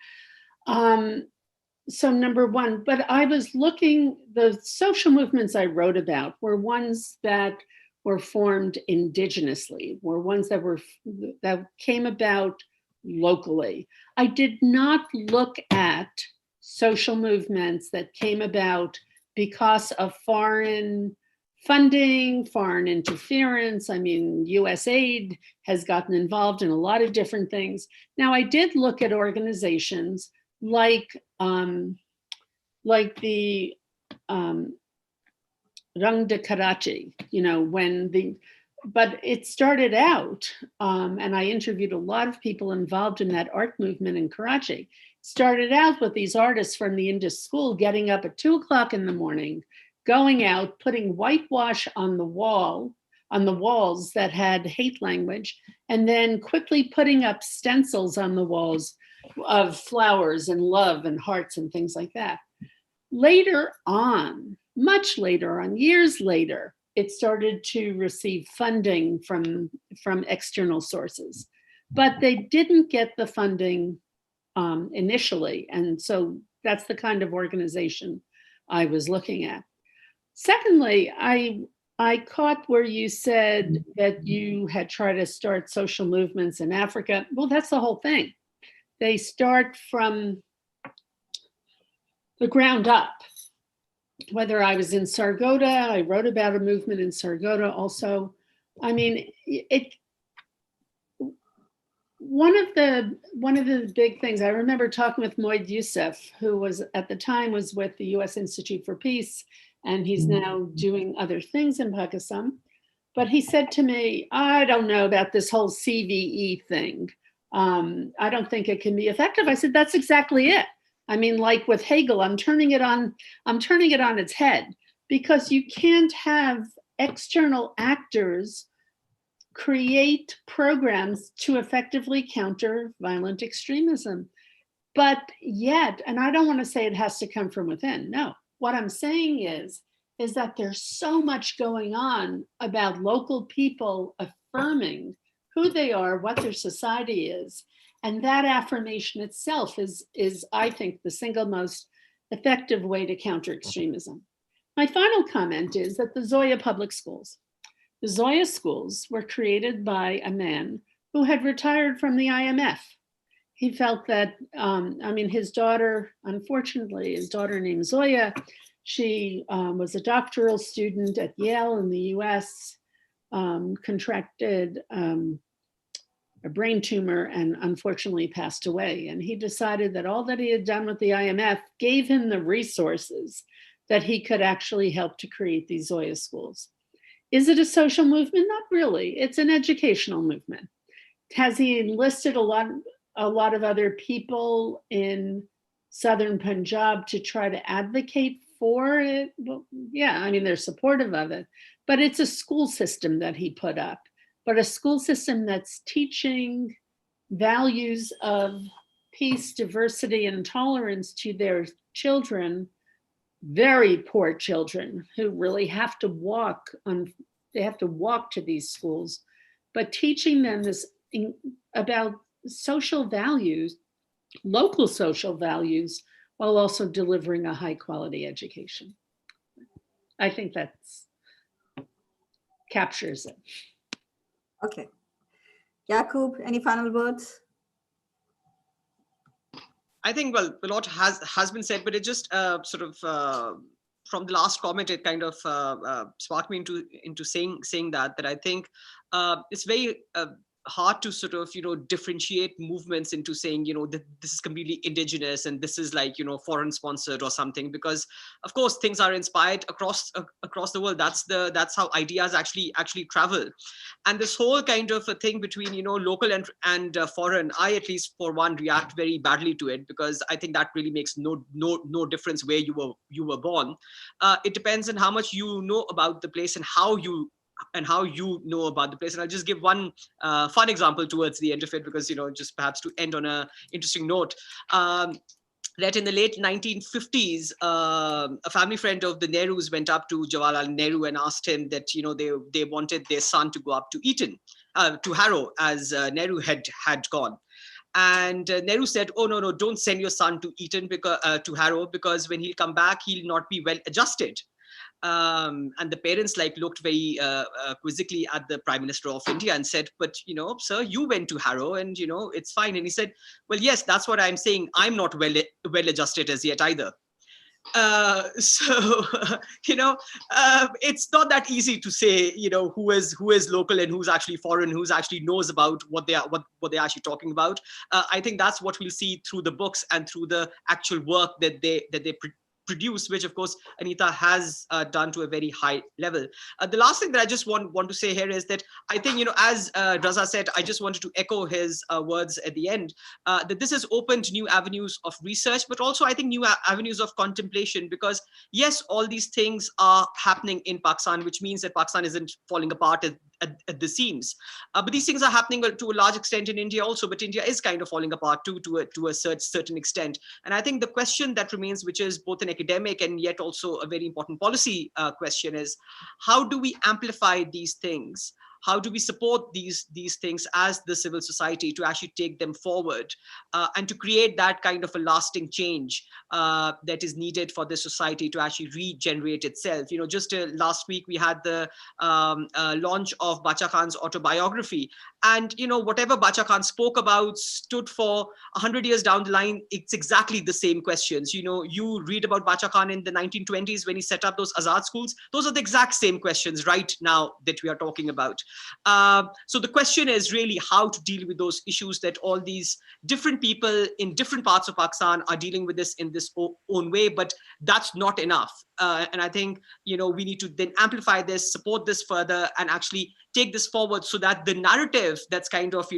So number one, but I was looking, the social movements I wrote about were ones that were formed indigenously, were ones that came about locally. I did not look at social movements that came about because of foreign funding, foreign interference. I mean, US aid has gotten involved in a lot of different things. Now, I did look at organizations like the Rang de Karachi, you know, but it started out, and I interviewed a lot of people involved in that art movement in Karachi. Started out with these artists from the Indus school getting up at 2 o'clock in the morning, going out, putting whitewash on the walls that had hate language, and then quickly putting up stencils on the walls of flowers and love and hearts and things like that. Later on, much later on, years later, it started to receive funding from external sources, but they didn't get the funding initially. And so that's the kind of organization I was looking at. Secondly, I caught where you said that you had tried to start social movements in Africa. Well, that's the whole thing. They start from the ground up. Whether I was in Sargodha, I wrote about a movement in Sargodha also. I mean, one of the big things I remember talking with Moed Youssef, who was at the time was with the U.S. Institute for Peace, and he's now doing other things in Pakistan. But he said to me, "I don't know about this whole CVE thing. I don't think it can be effective." I said, "That's exactly it. I mean, like with Hegel, I'm turning it on its head, because you can't have external actors create programs to effectively counter violent extremism. But yet, and I don't want to say it has to come from within. No, what I'm saying is that there's so much going on about local people affirming who they are, what their society is. And that affirmation itself is I think, the single most effective way to counter extremism. My final comment is that the Zoya Public Schools. The Zoya schools were created by a man who had retired from the IMF. He felt that, his daughter, unfortunately, his daughter named Zoya, she was a doctoral student at Yale in the US, contracted a brain tumor and unfortunately passed away. And he decided that all that he had done with the IMF gave him the resources that he could actually help to create these Zoya schools. Is it a social movement? Not really. It's an educational movement. Has he enlisted a lot of other people in Southern Punjab to try to advocate for it? Well, yeah, they're supportive of it, but it's a school system that he put up, but a school system that's teaching values of peace, diversity, and tolerance to their children, very poor children who really have to walk to these schools, but teaching them this about social values, local social values, while also delivering a high quality education. I think that captures it. Okay. Jakub, any final words? I think, well, a lot has been said, but it just from the last comment, it kind of sparked me into saying that I think it's very hard to sort of differentiate movements into saying that this is completely indigenous and this is like foreign sponsored or something, because of course things are inspired across the world. That's how ideas actually travel. And this whole kind of a thing between local and foreign, I at least for one react very badly to it, because I think that really makes no difference where you were born. It depends on how much you know about the place and how you know about the place. And I'll just give one fun example towards the end of it, because just perhaps to end on a interesting note, that in the late 1950s, a family friend of the Nehrus went up to Jawaharlal Nehru and asked him that they wanted their son to go up to Eton, to Harrow, as Nehru had gone. And Nehru said, "Oh no, don't send your son to Eton, because to Harrow, because when he'll come back, he'll not be well adjusted." And the parents looked very quizzically at the Prime Minister of India and said, "But sir, you went to Harrow and it's fine." And he said, "Well, yes, that's what I'm saying. I'm not well adjusted as yet either." So it's not that easy to say who is local and who's actually foreign, who's actually knows about what they're actually talking about. I think that's what we'll see through the books and through the actual work that they produce, which of course Anita has done to a very high level. The last thing that I just want to say here is that I think as Raza said, I just wanted to echo his words at the end, that this has opened new avenues of research, but also I think new avenues of contemplation, because yes, all these things are happening in Pakistan, which means that Pakistan isn't falling apart at the seams, but these things are happening to a large extent in India also, but India is kind of falling apart too, to a certain extent. And I think the question that remains, which is both an academic and yet also a very important policy question, is how do we amplify these things? How do we support these things as the civil society to actually take them forward and to create that kind of a lasting change that is needed for the society to actually regenerate itself? Just last week we had the launch of Bacha Khan's autobiography, and whatever Bacha Khan spoke about stood for 100 years down the line. It's exactly the same questions. You read about Bacha Khan in the 1920s when he set up those Azad schools. Those are the exact same questions right now that we are talking about. So the question is really how to deal with those issues that all these different people in different parts of Pakistan are dealing with this in this own way, but that's not enough. And I think, we need to then amplify this, support this further, and actually take this forward so that the narrative that's kind of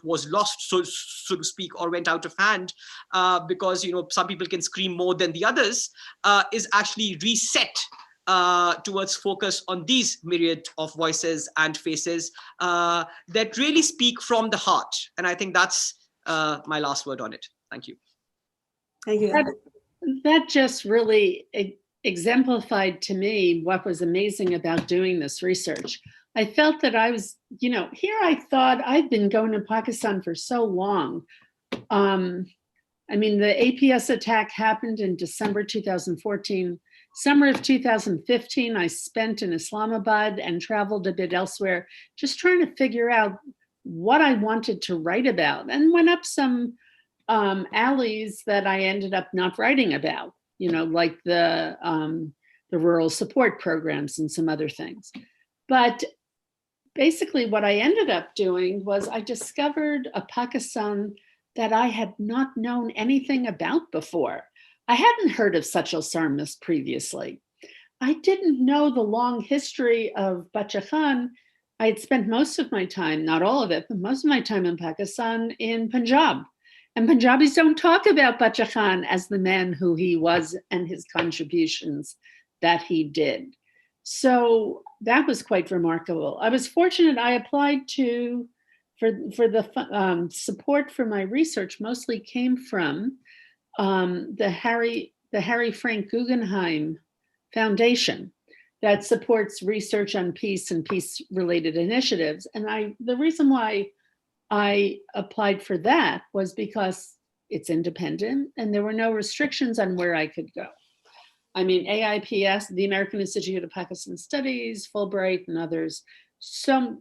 was lost, so to speak, or went out of hand, because, some people can scream more than the others, is actually reset towards focus on these myriad of voices and faces that really speak from the heart. And I think that's my last word on it. Thank you. Thank you. That just really exemplified to me what was amazing about doing this research. I felt that I was, here I thought I'd been going to Pakistan for so long. I mean, the APS attack happened in December 2014. Summer of 2015, I spent in Islamabad and traveled a bit elsewhere, just trying to figure out what I wanted to write about, and went up some alleys that I ended up not writing about, like the rural support programs and some other things. But basically what I ended up doing was I discovered a Pakistan that I had not known anything about before. I hadn't heard of Sachal Sarmas previously. I didn't know the long history of Bacha Khan. I had spent most of my time, not all of it, but most of my time in Pakistan in Punjab. And Punjabis don't talk about Bacha Khan as the man who he was and his contributions that he did. So that was quite remarkable. I was fortunate. I applied for the support for my research mostly came from the Harry Frank Guggenheim Foundation that supports research on peace and peace-related initiatives. And the reason why I applied for that was because it's independent and there were no restrictions on where I could go. I mean, AIPS, the American Institute of Pakistan Studies, Fulbright, and others.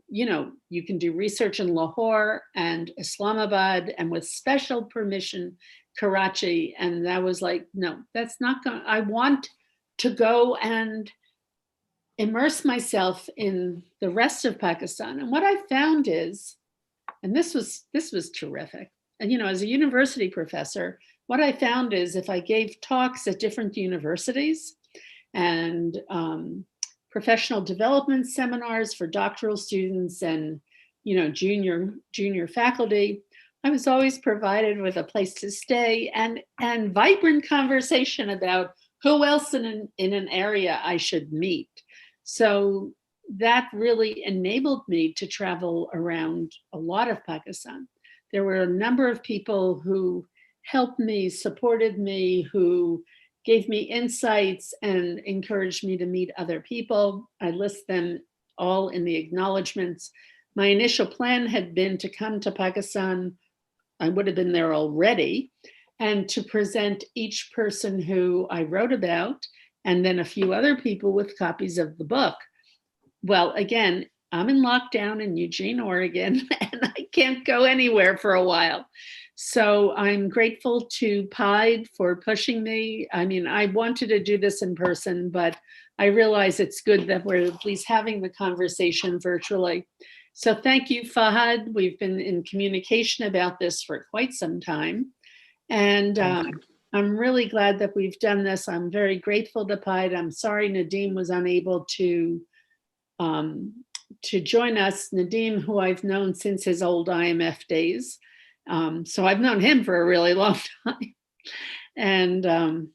You can do research in Lahore and Islamabad, and with special permission, Karachi. And that was like, no, that's not going. I want to go and immerse myself in the rest of Pakistan. And what I found is, and this was terrific. And as a university professor, what I found is if I gave talks at different universities and professional development seminars for doctoral students and junior faculty, I was always provided with a place to stay and vibrant conversation about who else in an area I should meet. So that really enabled me to travel around a lot of Pakistan. There were a number of people who helped me, supported me, who gave me insights and encouraged me to meet other people. I list them all in the acknowledgements. My initial plan had been to come to Pakistan. I would have been there already, and to present each person who I wrote about, and then a few other people with copies of the book. Well, again, I'm in lockdown in Eugene, Oregon, and I can't go anywhere for a while. So I'm grateful to Pied for pushing me. I mean, I wanted to do this in person, but I realize it's good that we're at least having the conversation virtually. So thank you, Fahad. We've been in communication about this for quite some time. And I'm really glad that we've done this. I'm very grateful to Pied. I'm sorry Nadeem was unable to join us. Nadeem, who I've known since his old IMF days. So I've known him for a really long time. And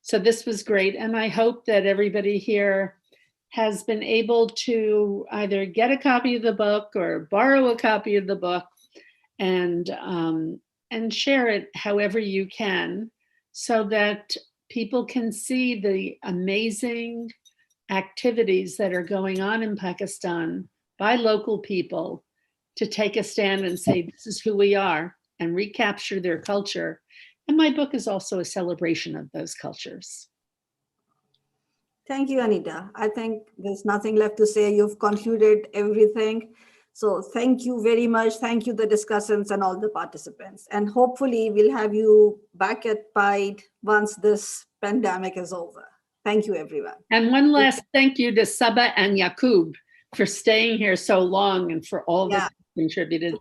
so this was great. And I hope that everybody here has been able to either get a copy of the book or borrow a copy of the book and share it however you can, so that people can see the amazing activities that are going on in Pakistan by local people to take a stand and say, this is who we are, and recapture their culture. And my book is also a celebration of those cultures. Thank you, Anita. I think there's nothing left to say. You've concluded everything. So thank you very much. Thank you, the discussants and all the participants. And hopefully we'll have you back at Pied once this pandemic is over. Thank you, everyone. And one last thank you to Saba and Yaqub for staying here so long and for all that you contributed.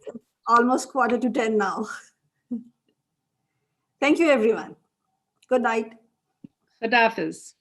Almost 9:45 now. Thank you, everyone. Good night. Khadafis.